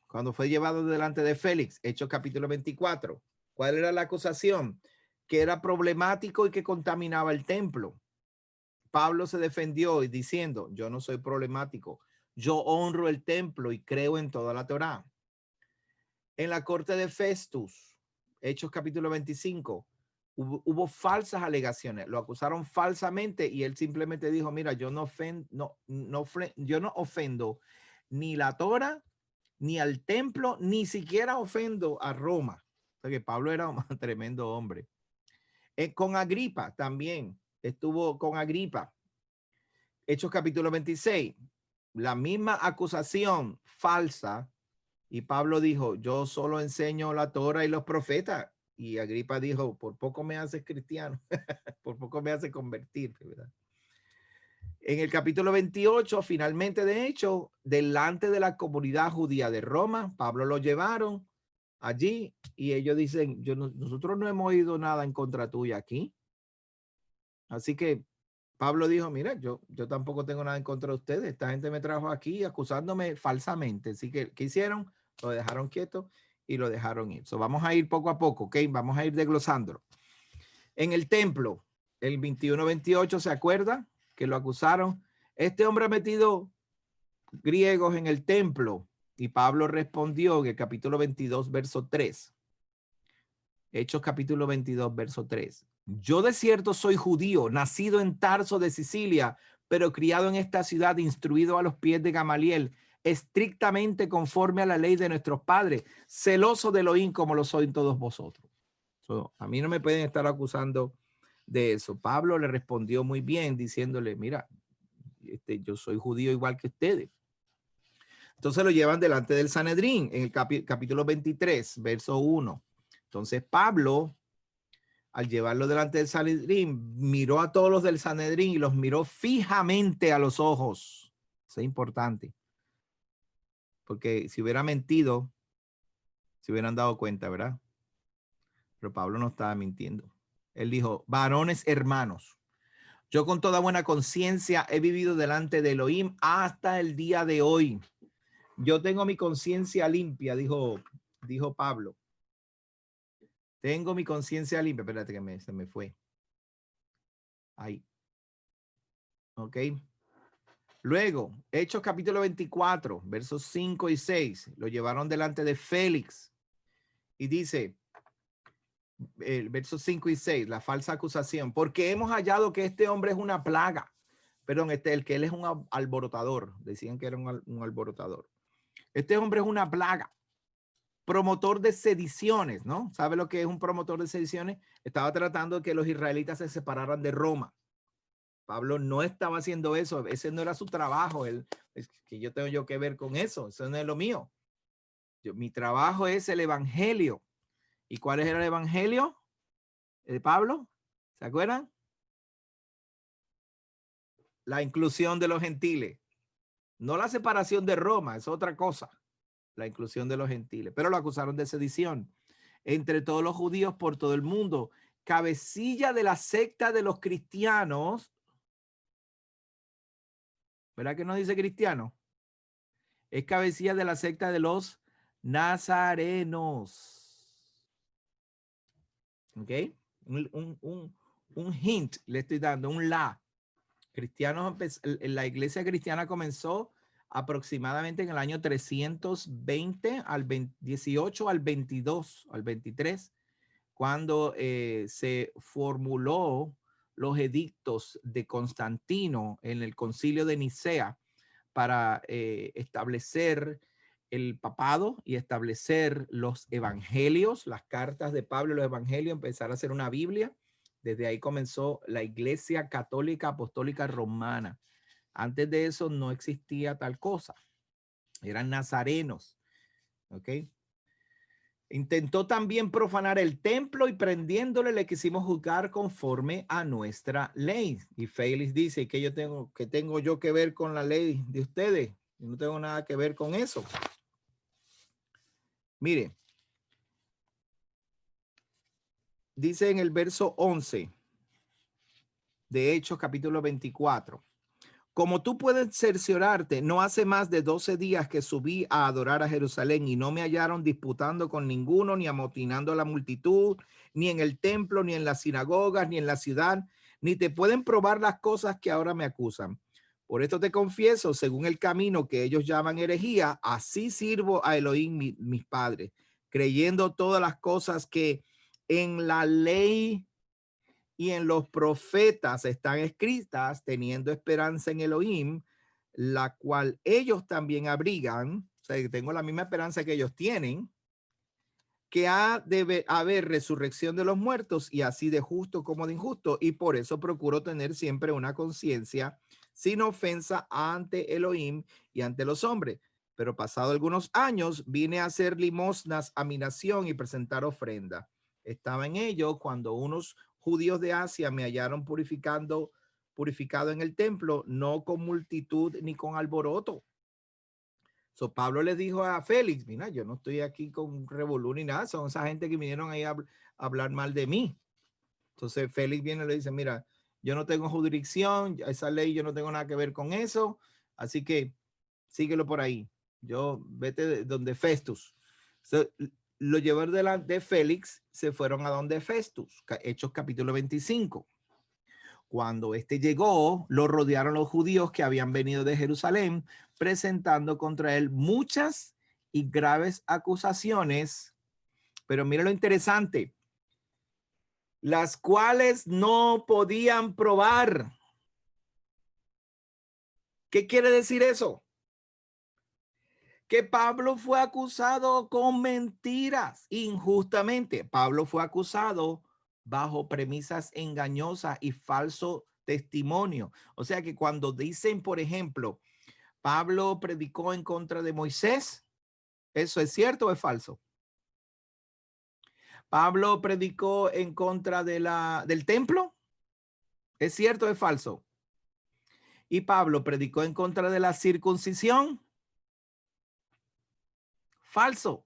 cuando fue llevado delante de Félix, Hechos capítulo 24, ¿cuál era la acusación? Que era problemático y que contaminaba el templo. Pablo se defendió diciendo, yo no soy problemático, yo honro el templo y creo en toda la Torá. En la corte de Festus, Hechos capítulo 25, hubo falsas alegaciones, lo acusaron falsamente y él simplemente dijo, mira, yo no ofendo ni la Torá, ni al templo, ni siquiera ofendo a Roma. O sea que Pablo era un tremendo hombre. Con Agripa también, estuvo con Agripa. Hechos capítulo 26, la misma acusación falsa. Y Pablo dijo, yo solo enseño la Torá y los profetas. Y Agripa dijo, por poco me haces cristiano, por poco me hace convertir, ¿verdad? En el capítulo 28, finalmente, de hecho, delante de la comunidad judía de Roma, Pablo lo llevaron allí y ellos dicen, nosotros no hemos oído nada en contra tuya aquí. Así que Pablo dijo, mira, yo tampoco tengo nada en contra de ustedes. Esta gente me trajo aquí acusándome falsamente. Así que, ¿qué hicieron? Lo dejaron quieto y lo dejaron ir. So, vamos a ir poco a poco, ¿ok? Vamos a ir desglosándolo. En el templo, el 21-28, ¿se acuerda? Que lo acusaron. Este hombre ha metido griegos en el templo. Y Pablo respondió en el capítulo 22, verso 3. Hechos capítulo 22, verso 3. Yo de cierto soy judío, nacido en Tarso de Sicilia, pero criado en esta ciudad, instruido a los pies de Gamaliel, estrictamente conforme a la ley de nuestros padres, celoso de Elohim como lo soy todos vosotros. A mí no me pueden estar acusando de eso. Pablo le respondió muy bien diciéndole, mira, yo soy judío igual que ustedes. Entonces lo llevan delante del Sanedrín en el capítulo 23, verso 1. Entonces Pablo, al llevarlo delante del Sanedrín, miró a todos los del Sanedrín y los miró fijamente a los ojos. Eso es importante. Porque si hubiera mentido, se hubieran dado cuenta, ¿verdad? Pero Pablo no estaba mintiendo. Él dijo, varones hermanos, yo con toda buena conciencia he vivido delante de Elohim hasta el día de hoy. Yo tengo mi conciencia limpia, dijo Pablo. Tengo mi conciencia limpia. Espérate que se me fue. Ahí. Ok. Luego, Hechos capítulo 24, versos 5 y 6. Lo llevaron delante de Félix. Y dice, el verso 5 y 6, la falsa acusación. Porque hemos hallado que este hombre es una plaga. Perdón, el que él es un alborotador. Decían que era un alborotador. Este hombre es una plaga. Promotor de sediciones, ¿no? ¿Sabe lo que es un promotor de sediciones? Estaba tratando de que los israelitas se separaran de Roma. Pablo no estaba haciendo eso. Ese no era su trabajo. Que yo tengo yo que ver con eso. Eso no es lo mío. Mi trabajo es el evangelio. ¿Y cuál es el evangelio de Pablo? ¿Se acuerdan? La inclusión de los gentiles. No la separación de Roma, es otra cosa. La inclusión de los gentiles. Pero lo acusaron de sedición entre todos los judíos por todo el mundo. Cabecilla de la secta de los cristianos. ¿Verdad que no dice cristiano? Es cabecilla de la secta de los nazarenos. ¿Ok? Un hint le estoy dando, un la. Cristianos, la iglesia cristiana comenzó aproximadamente en el año 320 al 18 al 22, al 23, cuando se formuló los edictos de Constantino en el concilio de Nicea para establecer el papado y establecer los evangelios, las cartas de Pablo y los evangelios, empezar a hacer una Biblia. Desde ahí comenzó la Iglesia Católica Apostólica Romana. Antes de eso no existía tal cosa. Eran nazarenos. ¿Ok? Intentó también profanar el templo y prendiéndole le quisimos juzgar conforme a nuestra ley. Y Félix dice que tengo yo que ver con la ley de ustedes. Yo no tengo nada que ver con eso. Mire, dice en el verso 11 de Hechos capítulo 24. Como tú puedes cerciorarte, no hace más de 12 días que subí a adorar a Jerusalén y no me hallaron disputando con ninguno, ni amotinando a la multitud, ni en el templo, ni en las sinagogas, ni en la ciudad, ni te pueden probar las cosas que ahora me acusan. Por esto te confieso, según el camino que ellos llaman herejía, así sirvo a Elohim, mis padres, creyendo todas las cosas que en la ley y en los profetas están escritas, teniendo esperanza en Elohim, la cual ellos también abrigan. O sea, tengo la misma esperanza que ellos tienen, que ha de haber resurrección de los muertos y así de justo como de injusto. Y por eso procuro tener siempre una conciencia sin ofensa ante Elohim y ante los hombres. Pero pasado algunos años vine a hacer limosnas a mi nación y presentar ofrenda. Estaba en ello cuando unos judíos de Asia me hallaron purificando purificado en el templo, no con multitud ni con alboroto. So, Pablo les dijo a Félix, mira, yo no estoy aquí con revolú ni nada, son esa gente que vinieron ahí a hablar mal de mí. Entonces Félix viene y le dice, mira, yo no tengo jurisdicción, esa ley yo no tengo nada que ver con eso, así que síguelo por ahí. Yo vete de donde Festus. So, lo llevaron delante de Félix, se fueron a donde Festus, Hechos capítulo 25. Cuando este llegó, lo rodearon los judíos que habían venido de Jerusalén, presentando contra él muchas y graves acusaciones. Pero mira lo interesante, las cuales no podían probar. ¿Qué quiere decir eso? Que Pablo fue acusado con mentiras injustamente. Pablo fue acusado bajo premisas engañosas y falso testimonio. O sea que cuando dicen, por ejemplo, Pablo predicó en contra de Moisés, ¿eso es cierto o es falso? Pablo predicó en contra del templo, ¿es cierto o es falso? Y Pablo predicó en contra de la circuncisión, falso.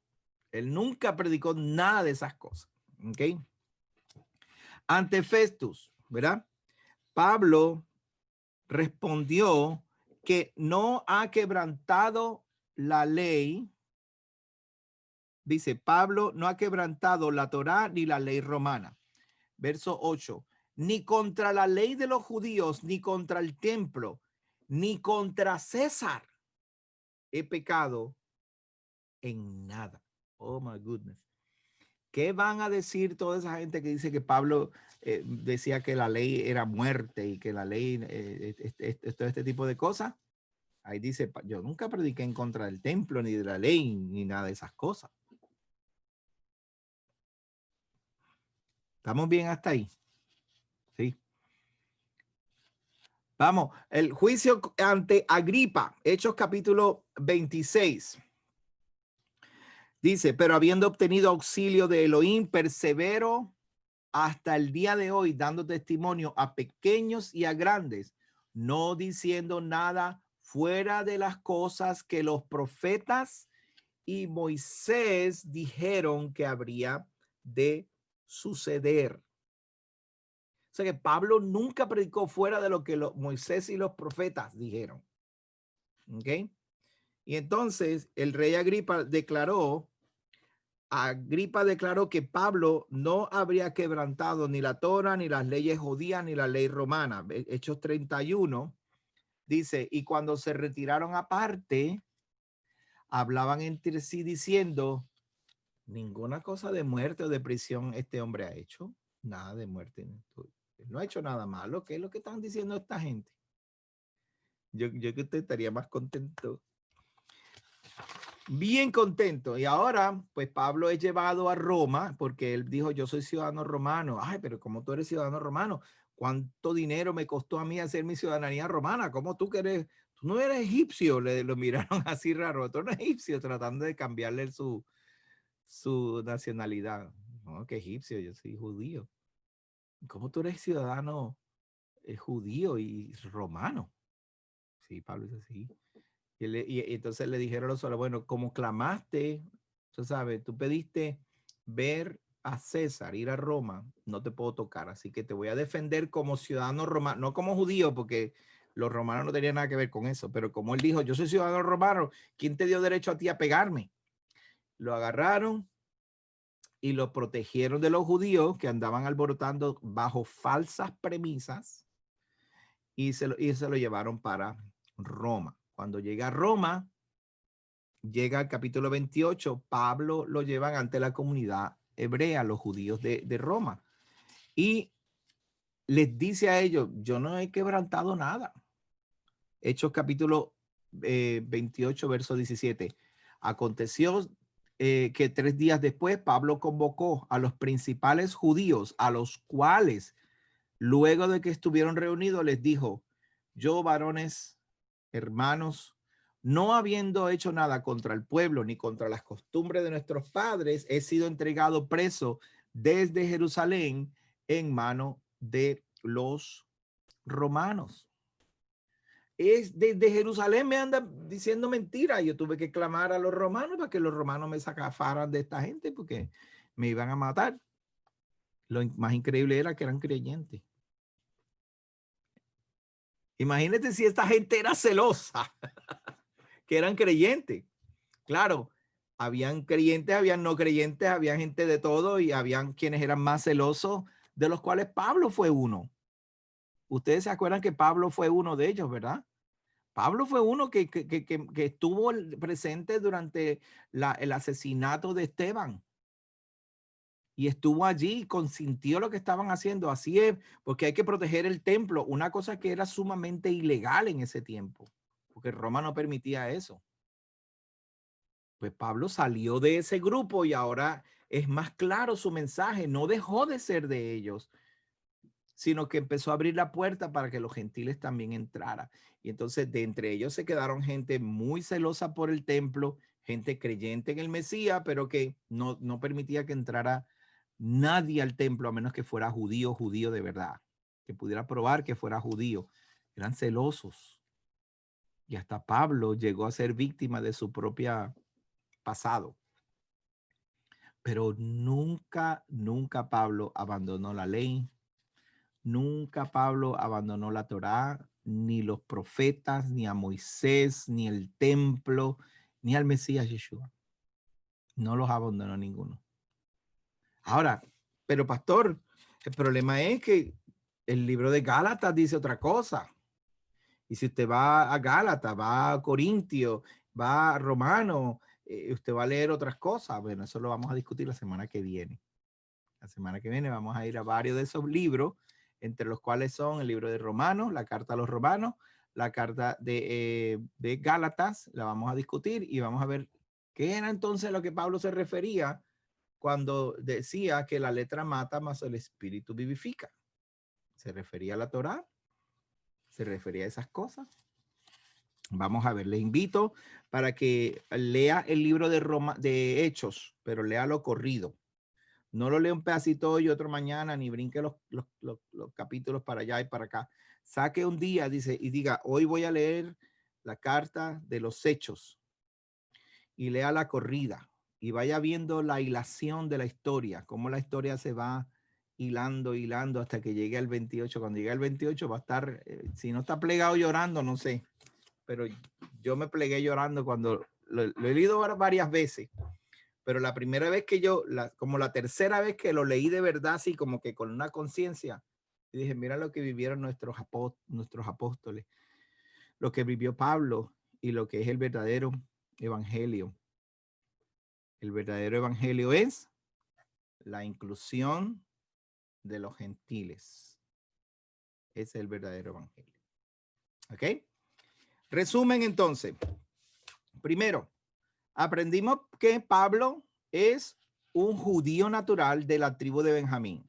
Él nunca predicó nada de esas cosas. ¿Ok? Ante Festus, ¿verdad? Pablo respondió que no ha quebrantado la ley. Dice, Pablo no ha quebrantado la Torá ni la ley romana. Verso 8. Ni contra la ley de los judíos, ni contra el templo, ni contra César he pecado en nada. Oh my goodness. ¿Qué van a decir toda esa gente que dice que Pablo decía que la ley era muerte y que la ley, todo este tipo de cosas? Ahí dice, yo nunca prediqué en contra del templo, ni de la ley, ni nada de esas cosas. ¿Estamos bien hasta ahí? Sí. Vamos, el juicio ante Agripa, Hechos capítulo 26. Dice, pero habiendo obtenido auxilio de Elohim, persevero hasta el día de hoy, dando testimonio a pequeños y a grandes, no diciendo nada fuera de las cosas que los profetas y Moisés dijeron que habría de suceder. O sea que Pablo nunca predicó fuera de lo que Moisés y los profetas dijeron. ¿Ok? Y entonces el rey Agripa declaró que Pablo no habría quebrantado ni la Torá, ni las leyes judías, ni la ley romana. Hechos 31 dice, y cuando se retiraron aparte, hablaban entre sí diciendo, ninguna cosa de muerte o de prisión este hombre ha hecho. Nada de muerte. No ha hecho nada malo. ¿Qué es lo que están diciendo esta gente? Yo que usted estaría más contento. Bien contento. Y ahora, pues Pablo es llevado a Roma porque él dijo, yo soy ciudadano romano. Ay, pero ¿cómo tú eres ciudadano romano? ¿Cuánto dinero me costó a mí hacer mi ciudadanía romana? ¿Cómo tú que eres? Tú no eres egipcio. Lo miraron así raro. Tú no eres egipcio, tratando de cambiarle su nacionalidad. No, que egipcio, yo soy judío. ¿Cómo tú eres ciudadano judío y romano? Sí, Pablo dice sí. Y entonces le dijeron a los soldados, bueno, como clamaste, tú sabes, tú pediste ver a César, ir a Roma, no te puedo tocar, así que te voy a defender como ciudadano romano, no como judío, porque los romanos no tenían nada que ver con eso, pero como él dijo, yo soy ciudadano romano, ¿quién te dio derecho a ti a pegarme? Lo agarraron y lo protegieron de los judíos que andaban alborotando bajo falsas premisas y se lo llevaron para Roma. Cuando llega a Roma, llega al capítulo 28, Pablo lo llevan ante la comunidad hebrea, los judíos de Roma, y les dice a ellos, yo no he quebrantado nada. Hechos capítulo 28, verso 17. Aconteció que 3 días después Pablo convocó a los principales judíos, a los cuales luego de que estuvieron reunidos les dijo, yo varones, hermanos, no habiendo hecho nada contra el pueblo ni contra las costumbres de nuestros padres, he sido entregado preso desde Jerusalén en mano de los romanos. Es desde Jerusalén me anda diciendo mentiras. Yo tuve que clamar a los romanos para que los romanos me sacaran de esta gente porque me iban a matar. Lo más increíble era que eran creyentes. Imagínate si esta gente era celosa, que eran creyentes. Claro, habían creyentes, habían no creyentes, había gente de todo y habían quienes eran más celosos, de los cuales Pablo fue uno. Ustedes se acuerdan que Pablo fue uno de ellos, ¿verdad? Pablo fue uno que estuvo presente durante el asesinato de Esteban. Y estuvo allí, consintió lo que estaban haciendo. Así es, porque hay que proteger el templo. Una cosa que era sumamente ilegal en ese tiempo, porque Roma no permitía eso. Pues Pablo salió de ese grupo y ahora es más claro su mensaje. No dejó de ser de ellos, sino que empezó a abrir la puerta para que los gentiles también entraran. Y entonces de entre ellos se quedaron gente muy celosa por el templo, gente creyente en el Mesías, pero que no permitía que entrara nadie al templo a menos que fuera judío de verdad, que pudiera probar que fuera judío. Eran celosos. Y hasta Pablo llegó a ser víctima de su propio pasado. Pero nunca Pablo abandonó la ley. Nunca Pablo abandonó la Torá, ni los profetas, ni a Moisés, ni el templo, ni al Mesías Yeshua. No los abandonó ninguno. Ahora, pero pastor, el problema es que el libro de Gálatas dice otra cosa. Y si usted va a Gálatas, va a Corintios, va a Romano, usted va a leer otras cosas. Bueno, eso lo vamos a discutir la semana que viene. La semana que viene vamos a ir a varios de esos libros, entre los cuales son el libro de Romanos, la carta a los Romanos, la carta de Gálatas, la vamos a discutir y vamos a ver qué era entonces lo que Pablo se refería cuando decía que la letra mata, más el espíritu vivifica. ¿Se refería a la Torá? ¿Se refería a esas cosas? Vamos a ver, le invito para que lea el libro de Hechos, pero léalo corrido. No lo lea un pedacito hoy y otro mañana, ni brinque los capítulos para allá y para acá. Saque un día, dice, y diga, hoy voy a leer la carta de los Hechos y lea la corrida y vaya viendo la hilación de la historia, cómo la historia se va hilando hasta que llegue al 28. Cuando llegue al 28 va a estar, si no está plegado llorando, no sé, pero yo me plegué llorando cuando lo he leído varias veces. Pero la primera vez que como la tercera vez que lo leí de verdad, así como que con una conciencia, y dije, mira lo que vivieron nuestros apóstoles, lo que vivió Pablo y lo que es el verdadero evangelio. El verdadero evangelio es la inclusión de los gentiles. Ese es el verdadero evangelio. ¿Ok? Resumen entonces. Primero, aprendimos que Pablo es un judío natural de la tribu de Benjamín.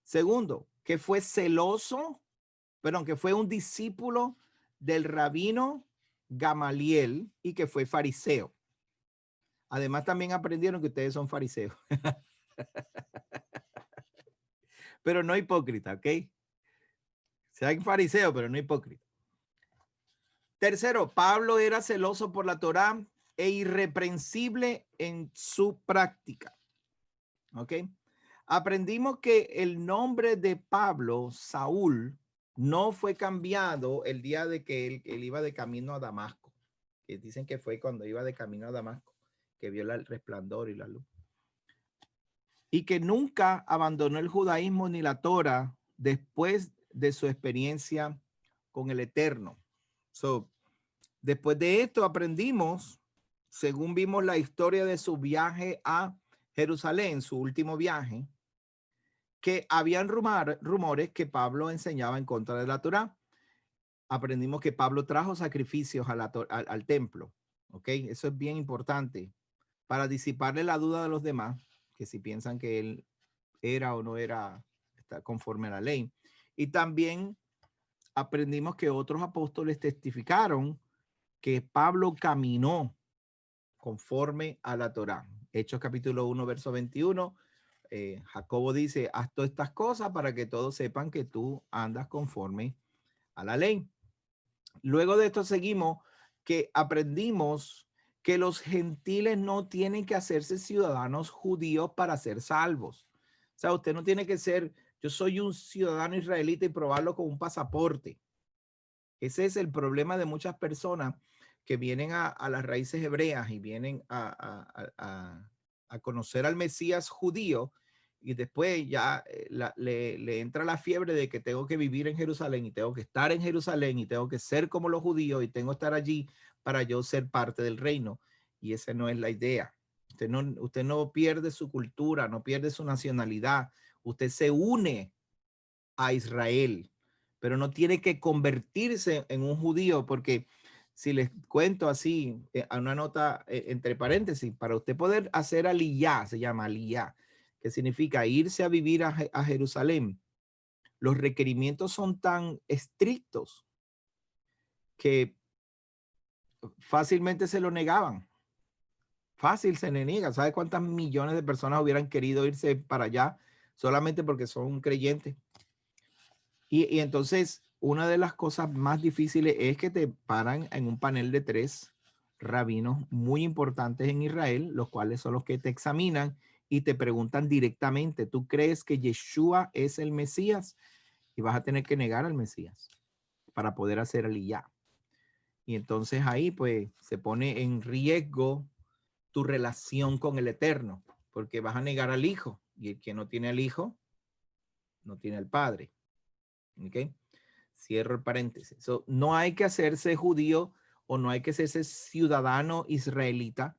Segundo, que fue que fue un discípulo del rabino Gamaliel y que fue fariseo. Además, también aprendieron que ustedes son fariseos. Pero no hipócrita, ¿ok? Sean fariseos, pero no hipócrita. Tercero, Pablo era celoso por la Torá e irreprensible en su práctica. ¿Ok? Aprendimos que el nombre de Pablo, Saúl, no fue cambiado el día de que él iba de camino a Damasco. Que dicen que fue cuando iba de camino a Damasco, que vio el resplandor y la luz. Y que nunca abandonó el judaísmo ni la Torá después de su experiencia con el Eterno. Después de esto aprendimos, según vimos la historia de su viaje a Jerusalén, su último viaje, que habían rumores que Pablo enseñaba en contra de la Torá. Aprendimos que Pablo trajo sacrificios al templo. ¿Ok? Eso es bien importante para disiparle la duda de los demás, que si piensan que él era o no era conforme a la ley. Y también aprendimos que otros apóstoles testificaron que Pablo caminó conforme a la Torá. Hechos capítulo 1, verso 21. Jacobo dice, haz todas estas cosas para que todos sepan que tú andas conforme a la ley. Luego de esto seguimos que aprendimos que los gentiles no tienen que hacerse ciudadanos judíos para ser salvos. O sea, usted no tiene que ser, yo soy un ciudadano israelita y probarlo con un pasaporte. Ese es el problema de muchas personas que vienen a las raíces hebreas y vienen a conocer al Mesías judío y después ya le entra la fiebre de que tengo que vivir en Jerusalén y tengo que estar en Jerusalén y tengo que ser como los judíos y tengo que estar allí para yo ser parte del reino. Y esa no es la idea. Usted no pierde su cultura, no pierde su nacionalidad. Usted se une a Israel, pero no tiene que convertirse en un judío, porque si les cuento así, a una nota entre paréntesis, para usted poder hacer aliyá, se llama aliyá, que significa irse a vivir a Jerusalén, los requerimientos son tan estrictos que fácilmente se lo negaban. Fácil se le niega. ¿Sabe cuántas millones de personas hubieran querido irse para allá solamente porque son creyentes? Y entonces, una de las cosas más difíciles es que te paran en un panel de 3 rabinos muy importantes en Israel, los cuales son los que te examinan y te preguntan directamente, ¿tú crees que Yeshua es el Mesías? Y vas a tener que negar al Mesías para poder hacer aliyá. Y entonces ahí pues se pone en riesgo tu relación con el Eterno, porque vas a negar al Hijo, y el que no tiene al Hijo, no tiene al Padre. ¿Ok? Cierro el paréntesis. So, no hay que hacerse judío o no hay que hacerse ciudadano israelita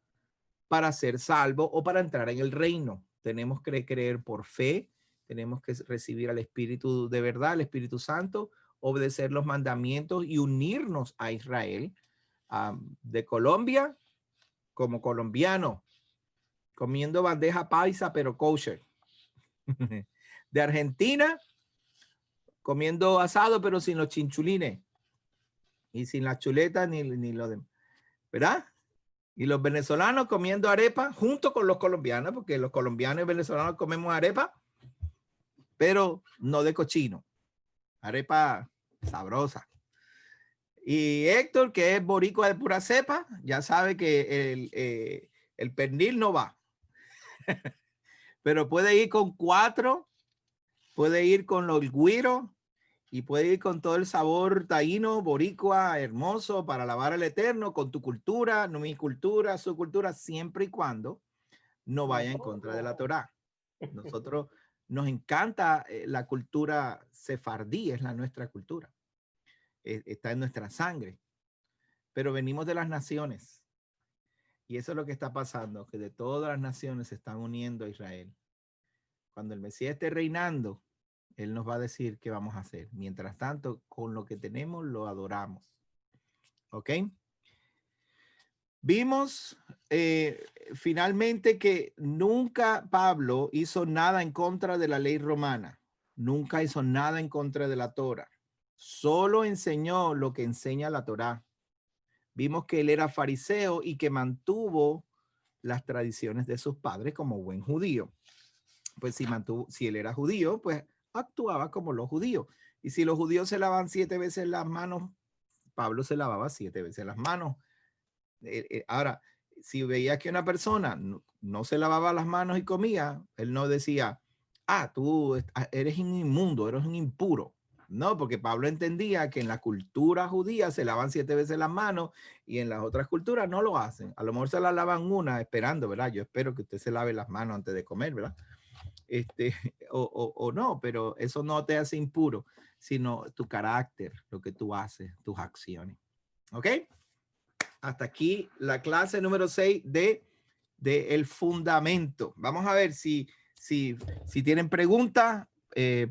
para ser salvo o para entrar en el reino. Tenemos que creer por fe, tenemos que recibir al Espíritu de verdad, al Espíritu Santo, obedecer los mandamientos y unirnos a Israel. De Colombia como colombiano, comiendo bandeja paisa pero kosher. De Argentina, comiendo asado pero sin los chinchulines y sin las chuletas ni lo de, ¿verdad? Y los venezolanos comiendo arepa junto con los colombianos, porque los colombianos y venezolanos comemos arepa, pero no de cochino. Arepa sabrosa. Y Héctor, que es boricua de pura cepa, ya sabe que el pernil no va. Pero puede ir con 4, puede ir con los güiros y puede ir con todo el sabor taíno, boricua, hermoso para alabar al Eterno, con tu cultura, no mi cultura, su cultura, siempre y cuando no vaya en contra de la Torá. Nosotros nos encanta la cultura sefardí, es nuestra cultura. Está en nuestra sangre. Pero venimos de las naciones. Y eso es lo que está pasando, que de todas las naciones se están uniendo a Israel. Cuando el Mesías esté reinando, Él nos va a decir qué vamos a hacer. Mientras tanto, con lo que tenemos, lo adoramos. ¿Ok? Vimos finalmente que nunca Pablo hizo nada en contra de la ley romana. Nunca hizo nada en contra de la Torá. Solo enseñó lo que enseña la Torá. Vimos que él era fariseo y que mantuvo las tradiciones de sus padres como buen judío. Pues si él era judío, pues actuaba como los judíos. Y si los judíos se lavan 7 veces las manos, Pablo se lavaba 7 veces las manos. Ahora, si veía que una persona no se lavaba las manos y comía, él no decía, tú eres un inmundo, eres un impuro. No, porque Pablo entendía que en la cultura judía se lavan 7 veces las manos y en las otras culturas no lo hacen. A lo mejor se las lavan una esperando, ¿verdad? Yo espero que usted se lave las manos antes de comer, ¿verdad? O no, pero eso no te hace impuro, sino tu carácter, lo que tú haces, tus acciones. ¿Ok? Hasta aquí la clase número 6 de el fundamento. Vamos a ver si tienen preguntas,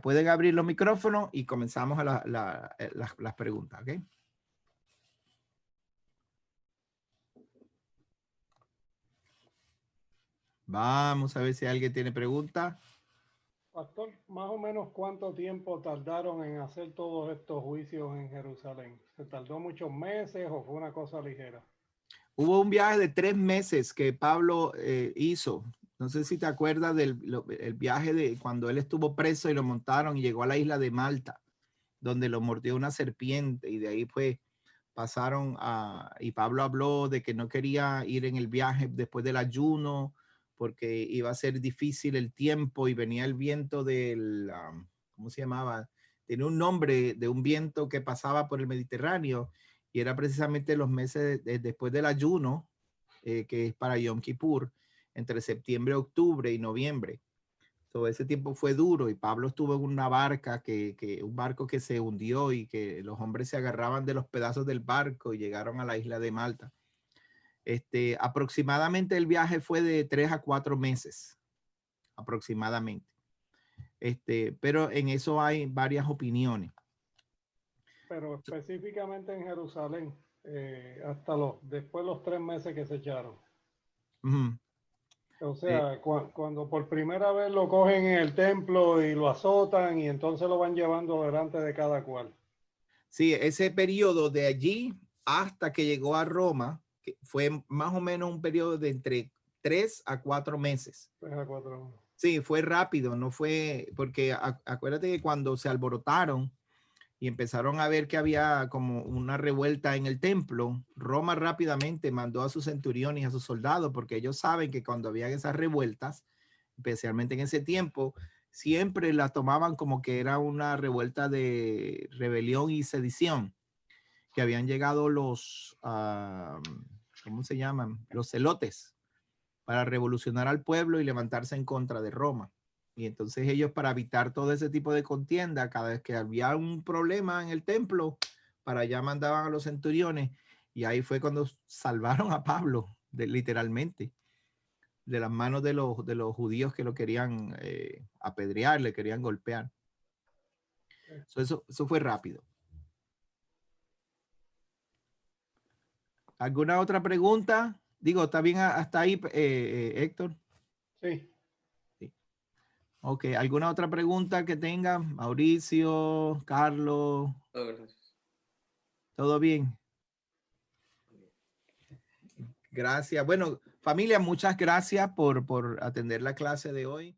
pueden abrir los micrófonos y comenzamos a las preguntas. ¿Ok? Vamos a ver si alguien tiene preguntas. Pastor, más o menos cuánto tiempo tardaron en hacer todos estos juicios en Jerusalén. ¿Se tardó muchos meses o fue una cosa ligera? Hubo un viaje de 3 meses que Pablo hizo No sé si te acuerdas el viaje de cuando él estuvo preso y lo montaron y llegó a la isla de Malta, donde lo mordió una serpiente y de ahí pues pasaron y Pablo habló de que no quería ir en el viaje después del ayuno porque iba a ser difícil el tiempo y venía el viento ¿cómo se llamaba? Tiene un nombre de un viento que pasaba por el Mediterráneo y era precisamente los meses después del ayuno, que es para Yom Kippur, entre septiembre, octubre y noviembre. Todo ese tiempo fue duro y Pablo estuvo en una barca, un barco que se hundió y que los hombres se agarraban de los pedazos del barco y llegaron a la isla de Malta. Aproximadamente el viaje fue de 3 a 4 meses, aproximadamente. Pero en eso hay varias opiniones. Pero específicamente en Jerusalén, hasta después los 3 meses que se echaron. Uh-huh. O sea, cuando por primera vez lo cogen en el templo y lo azotan y entonces lo van llevando delante de cada cual. Sí, ese periodo de allí hasta que llegó a Roma, que fue más o menos un periodo de entre 3 a 4 meses. 3 a 4 meses. Sí, fue rápido, no fue, porque acuérdate que cuando se alborotaron y empezaron a ver que había como una revuelta en el templo, Roma rápidamente mandó a sus centuriones y a sus soldados, porque ellos saben que cuando había esas revueltas, especialmente en ese tiempo, siempre la tomaban como que era una revuelta de rebelión y sedición, que habían llegado los, ¿cómo se llaman? Los celotes, para revolucionar al pueblo y levantarse en contra de Roma. Y entonces ellos, para evitar todo ese tipo de contienda, cada vez que había un problema en el templo, para allá mandaban a los centuriones. Y ahí fue cuando salvaron a Pablo, literalmente, de las manos de los judíos que lo querían apedrear, le querían golpear. Eso fue rápido. ¿Alguna otra pregunta? Digo, ¿está bien hasta ahí, Héctor? Sí. Ok, ¿alguna otra pregunta que tenga? Mauricio, Carlos. Todo, gracias. ¿Todo bien? Gracias. Bueno, familia, muchas gracias por atender la clase de hoy.